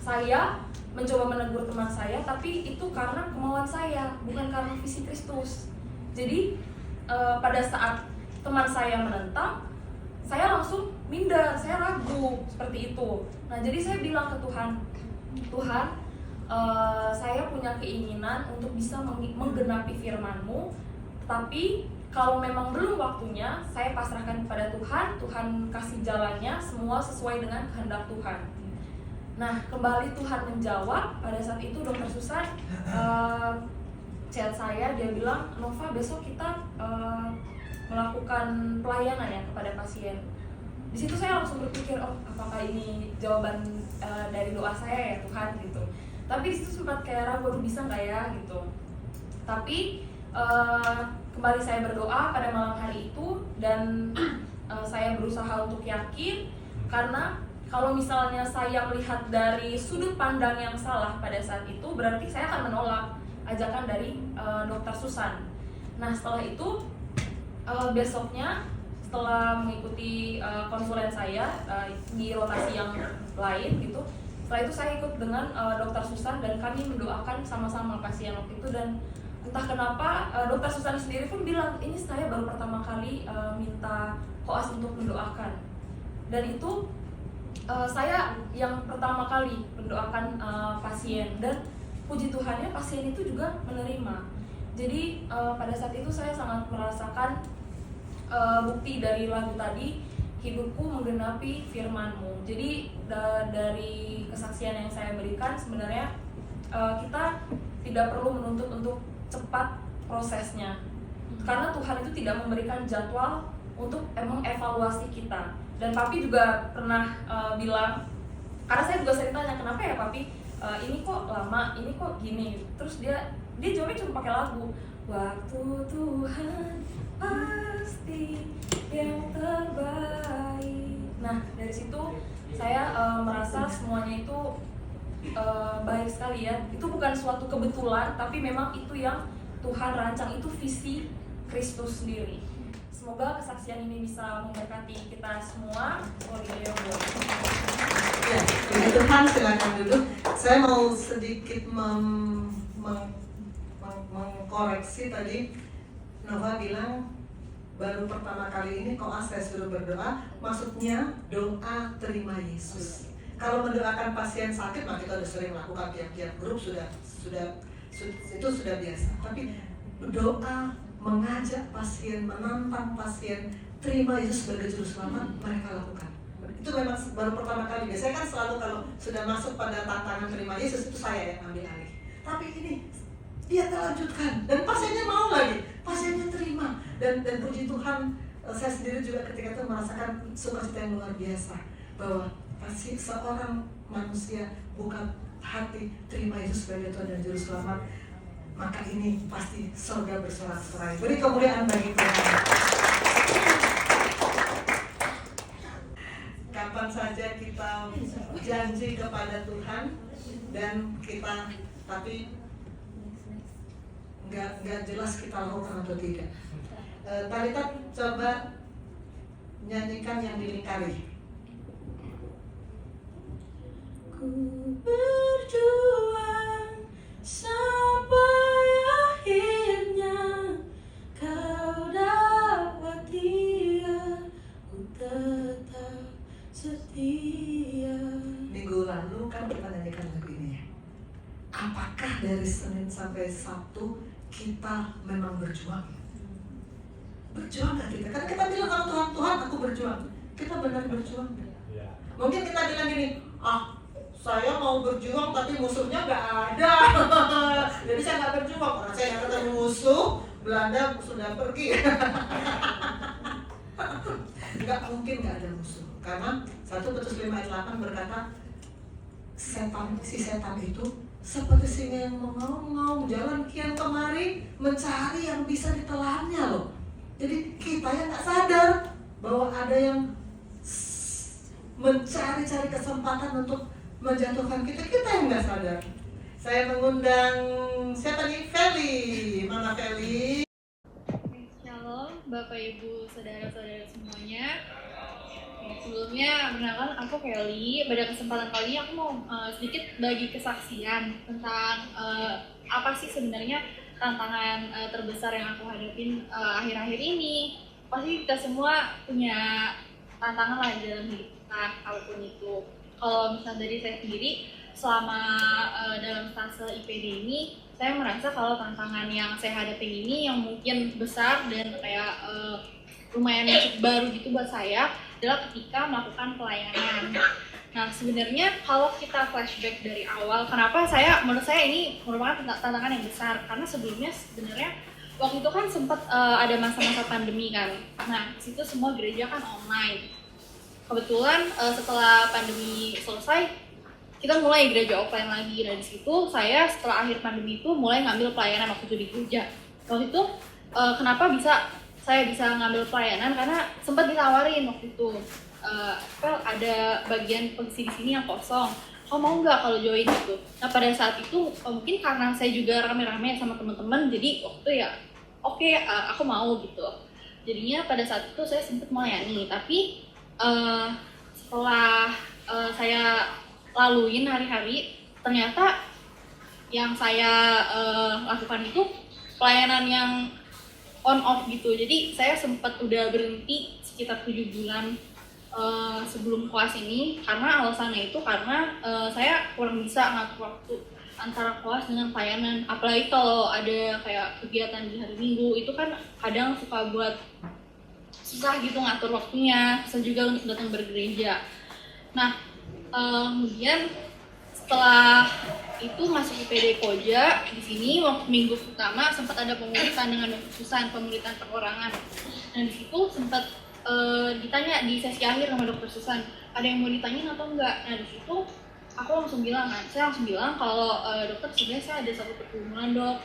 saya mencoba menegur teman saya, tapi itu karena kemauan saya, bukan karena visi Kristus. Jadi pada saat teman saya menentang, saya langsung minder, saya ragu seperti itu. Nah, jadi saya bilang ke Tuhan, saya punya keinginan untuk bisa menggenapi firman-Mu, tapi kalau memang belum waktunya, saya pasrahkan kepada Tuhan. Tuhan kasih jalannya, semua sesuai dengan kehendak Tuhan. Nah, kembali Tuhan menjawab. Pada saat itu Dokter Susan chat saya, dia bilang, Nova besok kita melakukan pelayanan ya kepada pasien. Di situ saya langsung berpikir, oh apakah ini jawaban dari doa saya ya Tuhan gitu. Tapi di situ sempat kayak ragu, aduh bisa nggak ya gitu. Tapi kembali saya berdoa pada malam hari itu dan saya berusaha untuk yakin, karena kalau misalnya saya melihat dari sudut pandang yang salah pada saat itu, berarti saya akan menolak ajakan dari Dokter Susan. Nah setelah itu besoknya setelah mengikuti konsulen saya di rotasi yang lain gitu, setelah itu saya ikut dengan Dokter Susan dan kami mendoakan sama-sama pasien waktu itu. Dan entah kenapa Dokter Susan sendiri pun bilang, ini saya baru pertama kali minta koas untuk mendoakan. Dan itu saya yang pertama kali mendoakan pasien, dan puji Tuhannya pasien itu juga menerima. Jadi pada saat itu saya sangat merasakan bukti dari lagu tadi, hidupku menggenapi firman-Mu. Jadi dari kesaksian yang saya berikan, sebenarnya kita tidak perlu menuntut untuk cepat prosesnya, karena Tuhan itu tidak memberikan jadwal untuk mengevaluasi kita. Dan Papi juga pernah bilang, karena saya juga sering tanya, kenapa ya Papi ini kok lama, ini kok gini. Terus dia jawabnya cuma pakai lagu, waktu Tuhan pasti yang terbaik. Nah dari situ saya merasa semuanya itu baik sekali ya. Itu bukan suatu kebetulan, tapi memang itu yang Tuhan rancang, itu visi Kristus sendiri. Semoga kesaksian ini bisa memberkati kita semua. Ya, puji Tuhan, silakan duduk. Saya mau sedikit mengkoreksi tadi. Nova bilang baru pertama kali ini koas saya suruh berdoa, maksudnya doa terima Yesus. Kalau mendoakan pasien sakit, maka kita sudah sering lakukan tiap-tiap grup, itu sudah biasa. Tapi doa mengajak pasien, menantang pasien, terima Yesus sebagai juru selamat, mereka lakukan. Itu memang baru pertama kali. Biasanya kan selalu kalau sudah masuk pada tantangan terima Yesus, itu saya yang ambil alih. Tapi ini dia terlanjutkan, dan pasiennya mau lagi, pasiennya terima. Dan puji Tuhan, saya sendiri juga ketika itu merasakan sukacita yang luar biasa, bahwa pasti seorang manusia buka hati terima Yesus sebagai Tuhan dan Juru Selamat, maka ini pasti surga bersorak-sorai. Beri kemuliaan bagi Tuhan. Kapan saja kita janji kepada Tuhan dan kita tapi nggak jelas kita lakukan atau tidak. Talita coba nyanyikan yang dilingkari. Ku berjuang sampai akhirnya kau dapat dia, ku tetap setia. Minggu lalu kan kita nyanyikan lagu ini ya. Apakah dari Senin sampai Sabtu kita memang berjuang? Berjuang gak kita? Kan kita bilang kalau Tuhan aku berjuang. Kita benar berjuang gak? Mungkin kita bilang gini, saya mau berjuang tapi musuhnya gak ada. Jadi saya gak berjuang, karena saya gak ketemu musuh. Belanda sudah pergi. Gak mungkin gak ada musuh. Karena 1 Petrus 5 ayat 8 berkata, si setan itu seperti singa yang mengaum-ngaum, jalan kian kemari mencari yang bisa ditelannya loh. Jadi kita yang gak sadar bahwa ada yang mencari-cari kesempatan untuk menjatuhkan kita yang gak sadar. Saya mengundang siapa nih? Feli. Mana Feli? Shalom Bapak Ibu Saudara-saudara semuanya. Sebelumnya perkenalkan aku Feli. Pada kesempatan kali ini aku mau sedikit bagi kesaksian tentang apa sih sebenarnya tantangan terbesar yang aku hadapin akhir-akhir ini. Pasti kita semua punya tantangan lah dalam hidup kita, apapun itu. Kalau misalnya dari saya sendiri, selama dalam fase IPD ini saya merasa kalau tantangan yang saya hadapin ini yang mungkin besar dan kayak lumayan cukup baru gitu buat saya adalah ketika melakukan pelayanan. Nah sebenarnya kalau kita flashback dari awal, menurut saya ini merupakan tantangan yang besar karena sebelumnya sebenarnya waktu itu kan sempat ada masa-masa pandemi kan. Nah situ semua gereja kan online. Kebetulan setelah pandemi selesai kita mulai gereja offline lagi. Dari situ saya setelah akhir pandemi itu mulai ngambil pelayanan waktu itu di gereja. Waktu itu kenapa saya bisa ngambil pelayanan karena sempat ditawarin waktu itu ada bagian posisi di sini yang kosong, kamu mau nggak kalau join gitu. Nah pada saat itu mungkin karena saya juga rame-rame sama teman-teman, jadi waktu itu ya oke, aku mau gitu. Jadinya pada saat itu saya sempat melayani, tapi setelah saya laluin hari-hari, ternyata yang saya lakukan itu pelayanan yang on off gitu. Jadi saya sempat udah berhenti sekitar 7 bulan sebelum koas ini karena alasannya itu karena saya kurang bisa ngatur waktu antara koas dengan pelayanan. Apalagi kalau ada kayak kegiatan di hari Minggu itu kan kadang suka buat susah gitu ngatur waktunya, susah juga untuk datang bergereja. Nah kemudian setelah itu masuk IPD Koja, di sini waktu minggu pertama sempat ada pemulitan dengan Susan, pemulitan perorangan. Dan di situ sempat ditanya di sesi akhir sama Dokter Susan, ada yang mau ditanyain atau enggak? Nah di situ aku langsung bilang kalau dokter sebenarnya saya ada satu pergumulan dok.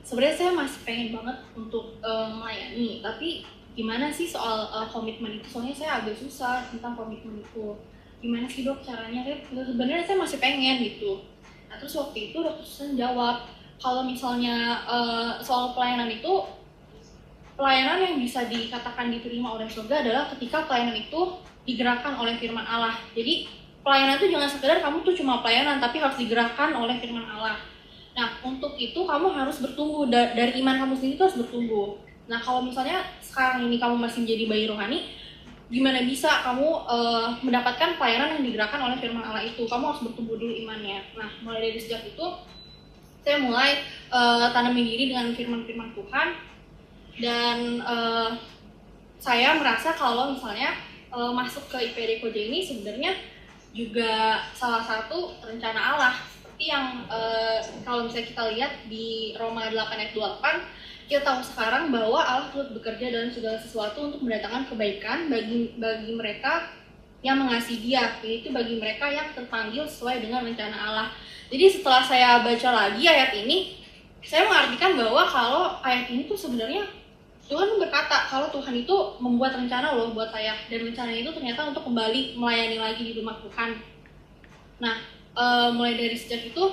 Sebenarnya saya masih pengen banget untuk melayani, tapi gimana sih soal komitmen itu? Soalnya saya agak susah tentang komitmen itu. Gimana sih dok caranya? Sebenarnya saya masih pengen gitu. Nah terus waktu itu Dokter Susan jawab, kalau misalnya soal pelayanan itu, pelayanan yang bisa dikatakan diterima oleh surga adalah ketika pelayanan itu digerakkan oleh firman Allah. Jadi pelayanan itu jangan sekedar kamu tuh cuma pelayanan, tapi harus digerakkan oleh firman Allah. Nah untuk itu kamu harus bertumbuh, dari iman kamu sendiri itu harus bertumbuh. Nah kalau misalnya sekarang ini kamu masih menjadi bayi rohani, gimana bisa kamu mendapatkan pelayanan yang digerakkan oleh firman Allah itu? Kamu harus bertumbuh dulu imannya. Nah mulai dari sejak itu saya mulai tanamin diri dengan firman-firman Tuhan. Dan saya merasa kalau misalnya masuk ke IPD Koja ini sebenarnya juga salah satu rencana Allah. Seperti yang kalau misalnya kita lihat di Roma 8 ayat 28, kita tahu sekarang bahwa Allah turut bekerja dalam segala sesuatu untuk mendatangkan kebaikan bagi mereka yang mengasihi Dia, yaitu bagi mereka yang terpanggil sesuai dengan rencana Allah. Jadi setelah saya baca lagi ayat ini, saya mengartikan bahwa kalau ayat ini tuh sebenarnya Tuhan berkata kalau Tuhan itu membuat rencana loh buat saya, dan rencana itu ternyata untuk kembali melayani lagi di rumah Tuhan. Nah, mulai dari sejak itu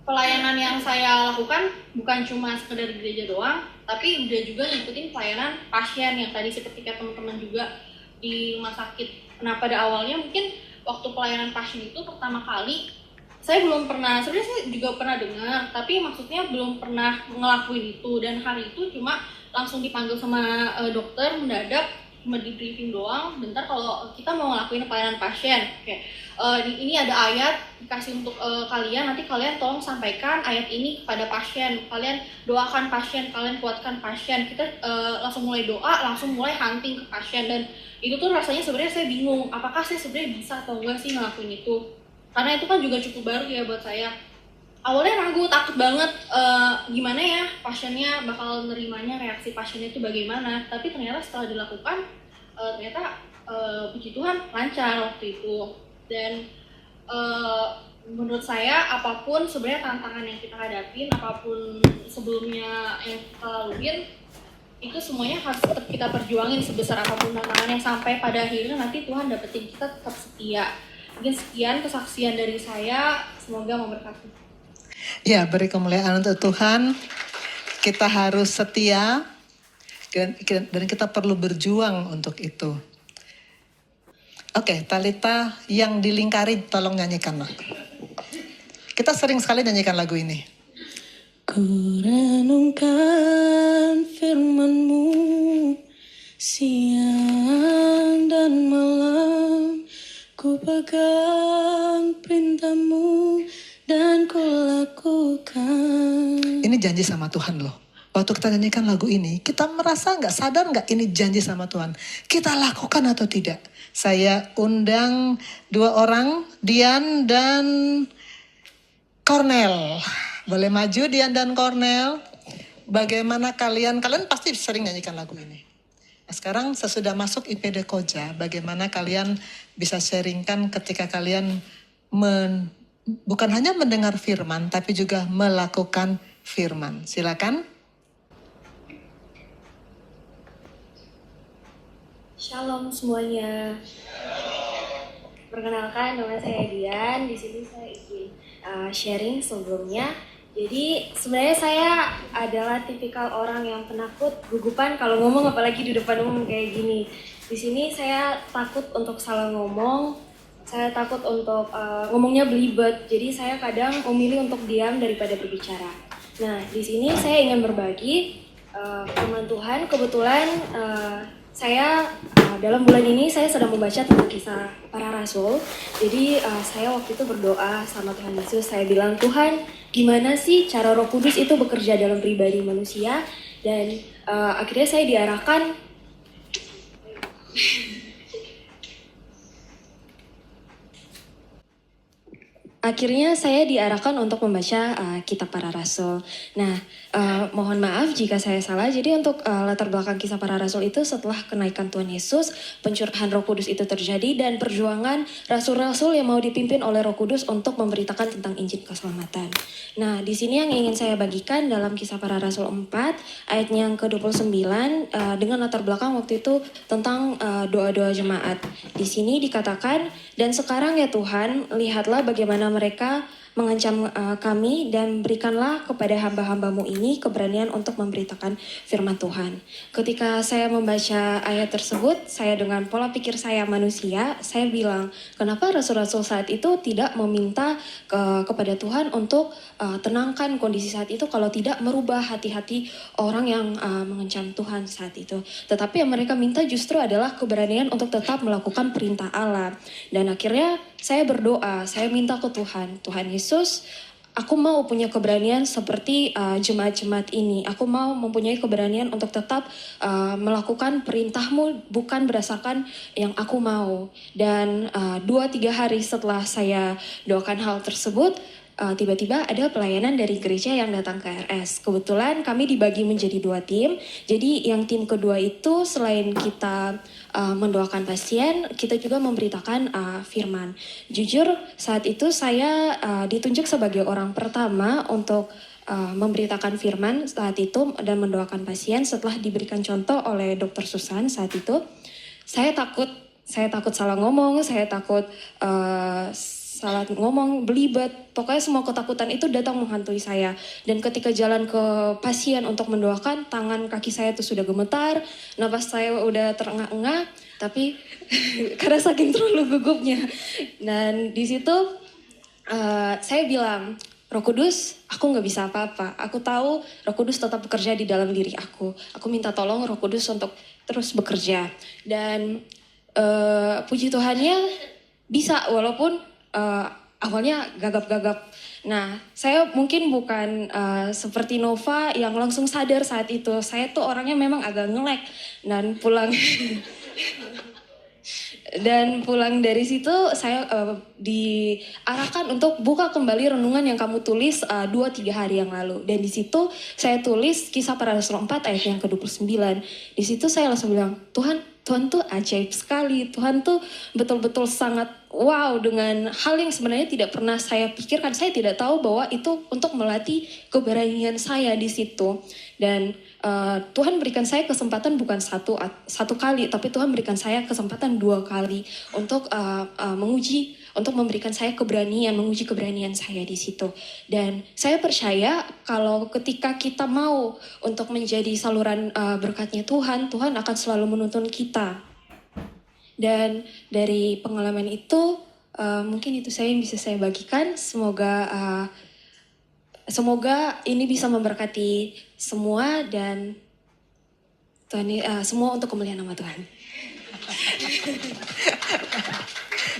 pelayanan yang saya lakukan bukan cuma sekedar di gereja doang, tapi udah juga ngikutin pelayanan pasien yang tadi seperti teman-teman juga di rumah sakit. Nah, pada awalnya mungkin waktu pelayanan pasien itu pertama kali saya belum pernah, sebenarnya saya juga pernah dengar, tapi maksudnya belum pernah ngelakuin itu. Dan hari itu cuma langsung dipanggil sama dokter mendadak, cuma di briefing doang, bentar kalau kita mau ngelakuin pelayanan pasien. Oke. Ini ada ayat dikasih untuk kalian, nanti kalian tolong sampaikan ayat ini kepada pasien, kalian doakan pasien, kalian kuatkan pasien. Kita langsung mulai doa, langsung mulai hunting ke pasien. Dan itu tuh rasanya sebenarnya saya bingung, apakah saya sebenarnya bisa atau enggak sih ngelakuin itu. Karena itu kan juga cukup baru ya buat saya. Awalnya ragu, takut banget gimana ya pasiennya bakal nerimanya, reaksi pasiennya itu bagaimana. Tapi ternyata setelah dilakukan, ternyata puji Tuhan lancar waktu itu. Dan menurut saya apapun sebenarnya tantangan yang kita hadapin, apapun sebelumnya yang kita laluin, itu semuanya harus tetap kita perjuangin sebesar apapun tantangannya, sampai pada akhirnya nanti Tuhan dapetin kita tetap setia. Mungkin sekian kesaksian dari saya, semoga memberkati. Ya, beri kemuliaan untuk Tuhan. Kita harus setia dan kita perlu berjuang untuk itu. Oke, Talita yang dilingkari tolong nyanyikanlah. Kita sering sekali nyanyikan lagu ini. Ku renungkan firman-Mu siang dan malam, ku Ku pegang perintahmu dan ku lakukan. Ini janji sama Tuhan loh. Waktu kita nyanyikan lagu ini, kita merasa nggak sadar nggak ini janji sama Tuhan. Kita lakukan atau tidak? Saya undang 2 orang, Dian dan Cornel. Boleh maju Dian dan Cornel. Bagaimana kalian pasti sering nyanyikan lagu ini. Nah, sekarang sesudah masuk IPD Koja, bagaimana kalian bisa sharingkan ketika kalian bukan hanya mendengar firman, tapi juga melakukan firman. Silakan. Shalom semuanya. Perkenalkan, nama saya Dian. Di sini saya ingin sharing sebelumnya. Jadi sebenarnya saya adalah tipikal orang yang penakut, gugupan kalau ngomong, apalagi di depan umum kayak gini. Di sini saya takut untuk salah ngomong. Saya takut untuk ngomongnya belibet. Jadi saya kadang memilih untuk diam daripada berbicara. Nah, di sini saya ingin berbagi firman Tuhan. Kebetulan saya dalam bulan ini saya sedang membaca tentang kisah para rasul. Jadi saya waktu itu berdoa sama Tuhan Yesus. Saya bilang, Tuhan, gimana sih cara Roh Kudus itu bekerja dalam pribadi manusia? Dan akhirnya saya diarahkan untuk membaca kitab para rasul. Nah, mohon maaf jika saya salah. Jadi untuk latar belakang kisah para rasul itu setelah kenaikan Tuhan Yesus, pencurahan Roh Kudus itu terjadi dan perjuangan rasul-rasul yang mau dipimpin oleh Roh Kudus untuk memberitakan tentang Injil keselamatan. Nah, di sini yang ingin saya bagikan dalam kisah para rasul 4 ayatnya yang ke-29 dengan latar belakang waktu itu tentang doa-doa jemaat. Di sini dikatakan, dan sekarang ya Tuhan, lihatlah bagaimana mereka mengancam kami dan berikanlah kepada hamba-hambamu ini keberanian untuk memberitakan firman Tuhan. Ketika saya membaca ayat tersebut, saya dengan pola pikir saya manusia, saya bilang, kenapa rasul-rasul saat itu tidak meminta kepada Tuhan untuk tenangkan kondisi saat itu kalau tidak merubah hati-hati orang yang mengancam Tuhan saat itu. Tetapi yang mereka minta justru adalah keberanian untuk tetap melakukan perintah Allah. Dan akhirnya saya berdoa, saya minta ke Tuhan, Tuhan Yesus, aku mau punya keberanian seperti jemaat-jemaat ini. Aku mau mempunyai keberanian untuk tetap melakukan perintah-Mu bukan berdasarkan yang aku mau. Dan 2-3 hari setelah saya doakan hal tersebut, tiba-tiba ada pelayanan dari gereja yang datang ke RS. Kebetulan kami dibagi menjadi 2 tim. Jadi yang tim kedua itu selain kita mendoakan pasien, kita juga memberitakan firman. Jujur saat itu saya ditunjuk sebagai orang pertama untuk memberitakan firman saat itu dan mendoakan pasien setelah diberikan contoh oleh Dr. Susan saat itu. Saya takut salah ngomong, saya takut salah ngomong, belibet, pokoknya semua ketakutan itu datang menghantui saya. Dan ketika jalan ke pasien untuk mendoakan, tangan kaki saya itu sudah gemetar, napas saya udah terengah-engah, tapi karena saking terlalu gugupnya. Dan di situ saya bilang, Roh Kudus, aku nggak bisa apa-apa. Aku tahu Roh Kudus tetap bekerja di dalam diri aku. Aku minta tolong Roh Kudus untuk terus bekerja. Dan puji Tuhannya bisa, walaupun awalnya gagap-gagap. Nah, saya mungkin bukan seperti Nova yang langsung sadar saat itu. Saya tuh orangnya memang agak nge-lag dan pulang dari situ saya diarahkan untuk buka kembali renungan yang kamu tulis 2-3 hari yang lalu. Dan di situ saya tulis kisah para rasul 4 ayat yang ke-29. Di situ saya langsung bilang, Tuhan tuh ajaib sekali. Tuhan tuh betul-betul sangat wow dengan hal yang sebenarnya tidak pernah saya pikirkan. Saya tidak tahu bahwa itu untuk melatih keberanian saya di situ. Dan Tuhan berikan saya kesempatan bukan satu kali, tapi Tuhan berikan saya kesempatan 2 kali untuk memberikan saya keberanian, menguji keberanian saya di situ. Dan saya percaya kalau ketika kita mau untuk menjadi saluran berkatnya Tuhan akan selalu menuntun kita. Dan dari pengalaman itu, mungkin itu yang bisa saya bagikan. Semoga ini bisa memberkati semua dan semua untuk kemuliaan nama Tuhan.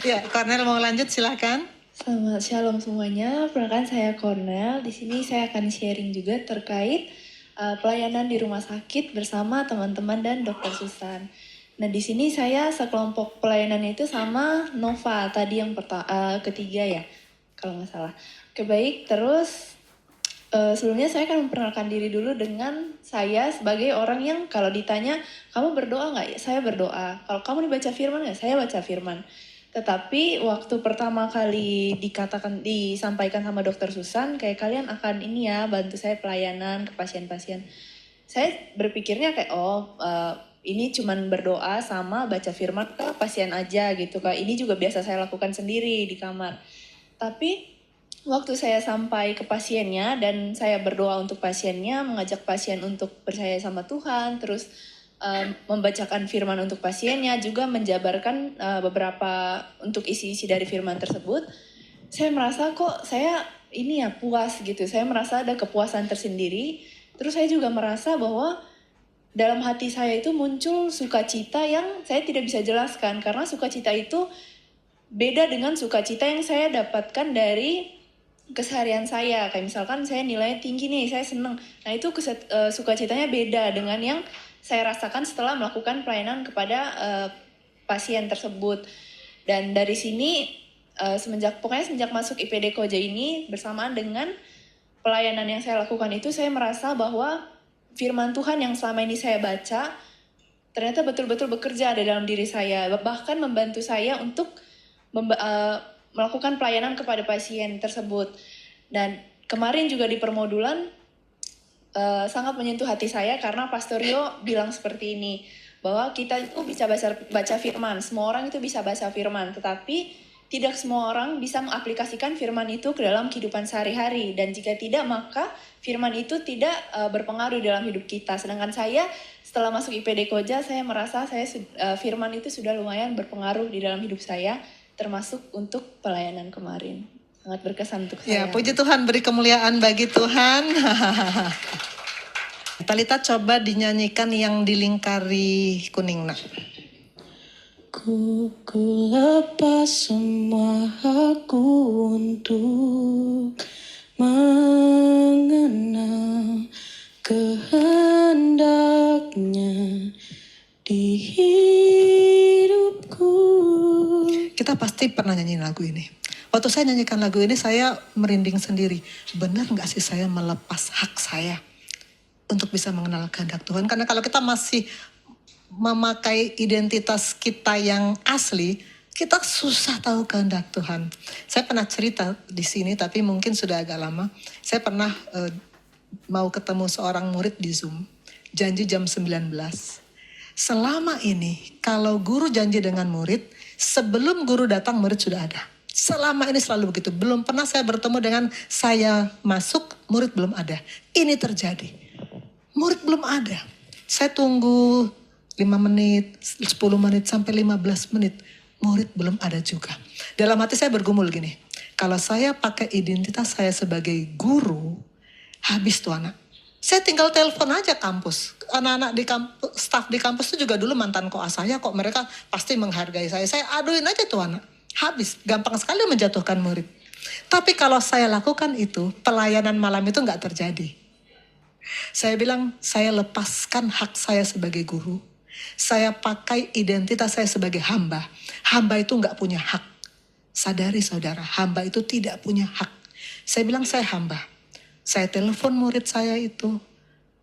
Ya, Cornel mau lanjut silahkan. Selamat shalom semuanya. Perkenalkan saya Cornel. Di sini saya akan sharing juga terkait pelayanan di rumah sakit bersama teman-teman dan Dokter Susan. Nah, di sini saya sekelompok pelayanannya itu sama Nova tadi yang ketiga ya, kalau nggak salah. Oke, baik. Terus sebelumnya saya akan memperkenalkan diri dulu dengan saya sebagai orang yang kalau ditanya, kamu berdoa nggak? Ya, saya berdoa. Kalau kamu dibaca firman nggak? Saya baca firman. Tetapi waktu pertama kali disampaikan sama Dokter Susan, kayak kalian akan ini ya, bantu saya pelayanan ke pasien-pasien. Saya berpikirnya kayak, ini cuman berdoa sama baca firman ke pasien aja gitu. Kayak ini juga biasa saya lakukan sendiri di kamar. Tapi waktu saya sampai ke pasiennya dan saya berdoa untuk pasiennya, mengajak pasien untuk percaya sama Tuhan, terus membacakan firman untuk pasiennya, juga menjabarkan beberapa untuk isi-isi dari firman tersebut, saya merasa kok saya ini ya puas gitu. Saya merasa ada kepuasan tersendiri. Terus saya juga merasa bahwa dalam hati saya itu muncul sukacita yang saya tidak bisa jelaskan, karena sukacita itu beda dengan sukacita yang saya dapatkan dari keseharian saya. Kayak misalkan saya nilai tinggi nih, saya seneng. Nah itu sukacitanya beda dengan yang saya rasakan setelah melakukan pelayanan kepada pasien tersebut. Dan dari sini semenjak masuk IPD Koja ini, bersamaan dengan pelayanan yang saya lakukan itu, saya merasa bahwa firman Tuhan yang selama ini saya baca ternyata betul-betul bekerja di dalam diri saya, bahkan membantu saya untuk melakukan pelayanan kepada pasien tersebut. Dan kemarin juga di permodulan sangat menyentuh hati saya karena Pastor Rio bilang seperti ini, bahwa kita itu bisa baca firman, semua orang itu bisa baca firman, tetapi tidak semua orang bisa mengaplikasikan firman itu ke dalam kehidupan sehari-hari, dan jika tidak maka firman itu tidak berpengaruh dalam hidup kita. Sedangkan saya setelah masuk IPD Koja, saya merasa firman itu sudah lumayan berpengaruh di dalam hidup saya, termasuk untuk pelayanan kemarin. Sangat berkesan untuk saya. Ya, puji Tuhan, beri kemuliaan bagi Tuhan. Talita coba dinyanyikan yang dilingkari kuning nak. Ku lepas semua hakku untuk mengenal kehendaknya di hidupku. Kita pasti pernah nyanyiin lagu ini. Waktu saya nyanyikan lagu ini, saya merinding sendiri. Benar nggak sih saya melepas hak saya untuk bisa mengenal kehendak Tuhan? Karena kalau kita masih memakai identitas kita yang asli, kita susah tahu kehendak Tuhan. Saya pernah cerita di sini, tapi mungkin sudah agak lama. Saya pernah mau ketemu seorang murid di Zoom, janji jam 19. Selama ini, kalau guru janji dengan murid, sebelum guru datang murid sudah ada. Selama ini selalu begitu. Belum pernah saya bertemu dengan saya masuk, murid belum ada. Ini terjadi. Murid belum ada. Saya tunggu 5 menit, 10 menit, sampai 15 menit. Murid belum ada juga. Dalam hati saya bergumul gini. Kalau saya pakai identitas saya sebagai guru, habis tuh anak. Saya tinggal telepon aja kampus. Anak-anak di kampus, staf di kampus itu juga dulu mantan koas saya kok. Mereka pasti menghargai saya. Saya aduin aja tuh anak. Habis, gampang sekali menjatuhkan murid. Tapi kalau saya lakukan itu, pelayanan malam itu nggak terjadi. Saya bilang, saya lepaskan hak saya sebagai guru. Saya pakai identitas saya sebagai hamba. Hamba itu nggak punya hak. Sadari saudara, hamba itu tidak punya hak. Saya bilang, saya hamba. Saya telepon murid saya itu.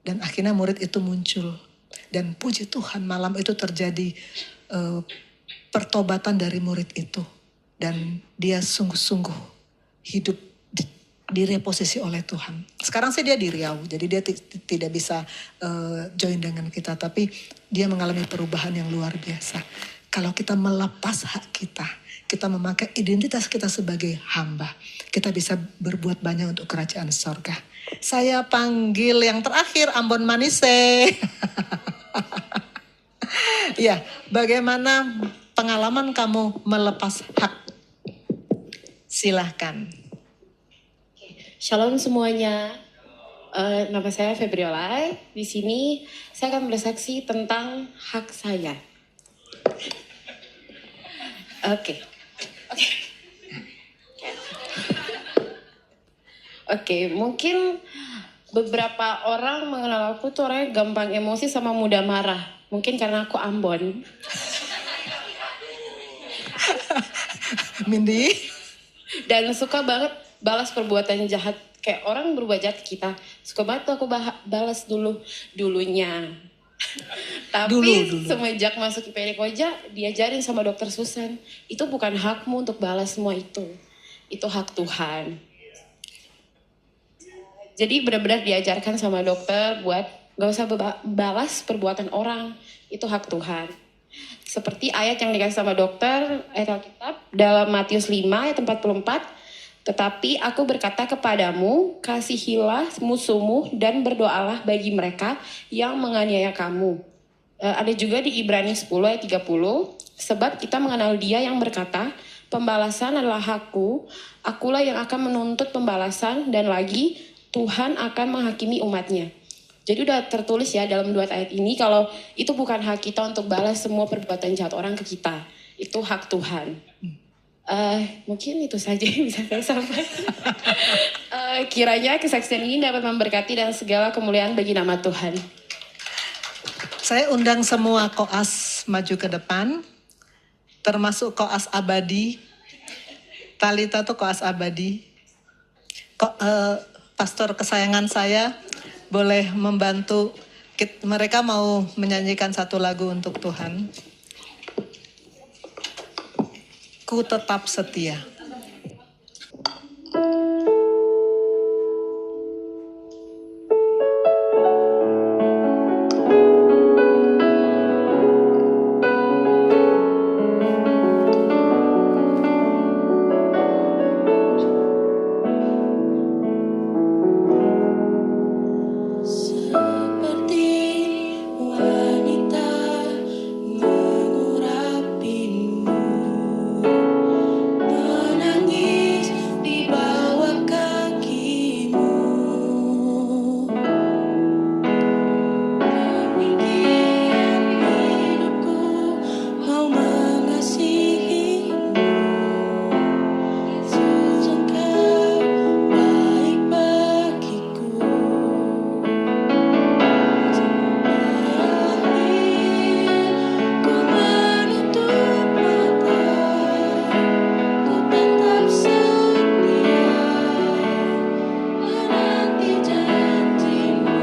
Dan akhirnya murid itu muncul. Dan puji Tuhan, malam itu terjadi pertobatan dari murid itu. Dan dia sungguh-sungguh hidup direposisi oleh Tuhan. Sekarang sih dia di Riau, jadi dia tidak bisa join dengan kita, tapi dia mengalami perubahan yang luar biasa. Kalau kita melepas hak kita, kita memakai identitas kita sebagai hamba, kita bisa berbuat banyak untuk kerajaan sorga. Saya panggil yang terakhir Ambon Manise. Ya, bagaimana pengalaman kamu melepas hak? Silahkan. Shalom semuanya, nama saya Febriolai. Di sini saya akan bersaksi tentang hak saya. Oke, Oke, mungkin beberapa orang mengenal aku tuh orangnya gampang emosi sama mudah marah. Mungkin karena aku Ambon. Mindy? Dan suka banget balas perbuatan jahat. Kayak orang berbuat jahat ke kita. Suka banget tuh aku balas dulunya. Tapi Dulu. semenjak masuk IPD Koja, diajarin sama dokter Susan. Itu bukan hakmu untuk balas semua itu. Itu hak Tuhan. Jadi benar-benar diajarkan sama dokter buat gak usah balas perbuatan orang. Itu hak Tuhan. Seperti ayat yang dikasih sama dokter, ayat Alkitab dalam Matius 5 ayat 44. Tetapi aku berkata kepadamu, kasihilah musuhmu dan berdoalah bagi mereka yang menganiaya kamu. Ada juga di Ibrani 10 ayat 30. Sebab kita mengenal dia yang berkata, pembalasan adalah hakku, akulah yang akan menuntut pembalasan dan lagi Tuhan akan menghakimi umatnya. Jadi udah tertulis ya dalam 2 ayat ini kalau itu bukan hak kita untuk balas semua perbuatan jahat orang ke kita. Itu hak Tuhan. Mungkin itu saja yang bisa saya sampaikan. Kiranya kesaksian ini dapat memberkati dan segala kemuliaan bagi nama Tuhan. Saya undang semua koas maju ke depan, termasuk koas abadi. Talita tuh koas abadi. Pastor kesayangan saya boleh membantu. Mereka mau menyanyikan satu lagu untuk Tuhan. Ku tetap setia. Seperti wanita mengurapimu, menangis di bawah kakimu. Demikian hidupku mau mengasihimu. Yesus, Engkau baik bagiku. Ku menutup mata, ku tetap setia menanti janjimu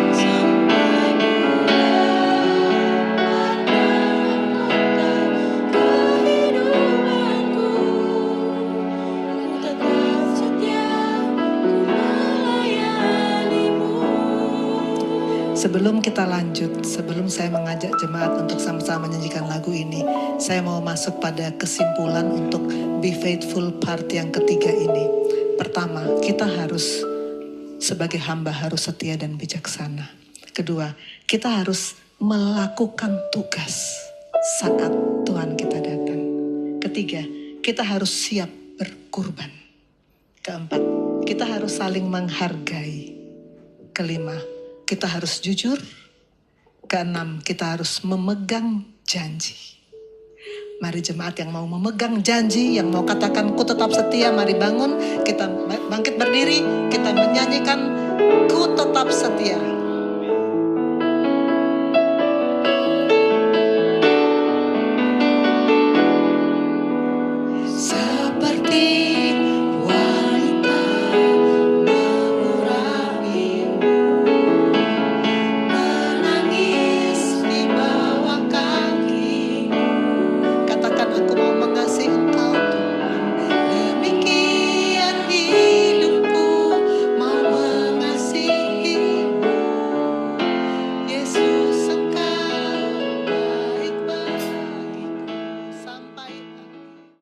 sampai bulan mahkota kehidupanku. Ku tetap setia, ku melayanimu. Sebelum kita lanjut, sebelum saya mengajak jemaat untuk sama-sama menyanyikan lagu ini, saya mau masuk pada kesimpulan untuk Be Faithful part yang ketiga ini. Pertama, kita harus sebagai hamba harus setia dan bijaksana. Kedua, kita harus melakukan tugas saat Tuhan kita datang. Ketiga, kita harus siap berkurban. Keempat, kita harus saling menghargai. Kelima, kita harus jujur. Keenam, kita harus memegang janji. Mari jemaat yang mau memegang janji, yang mau katakan ku tetap setia, mari bangun. Kita bangkit berdiri, kita menyanyikan ku tetap setia.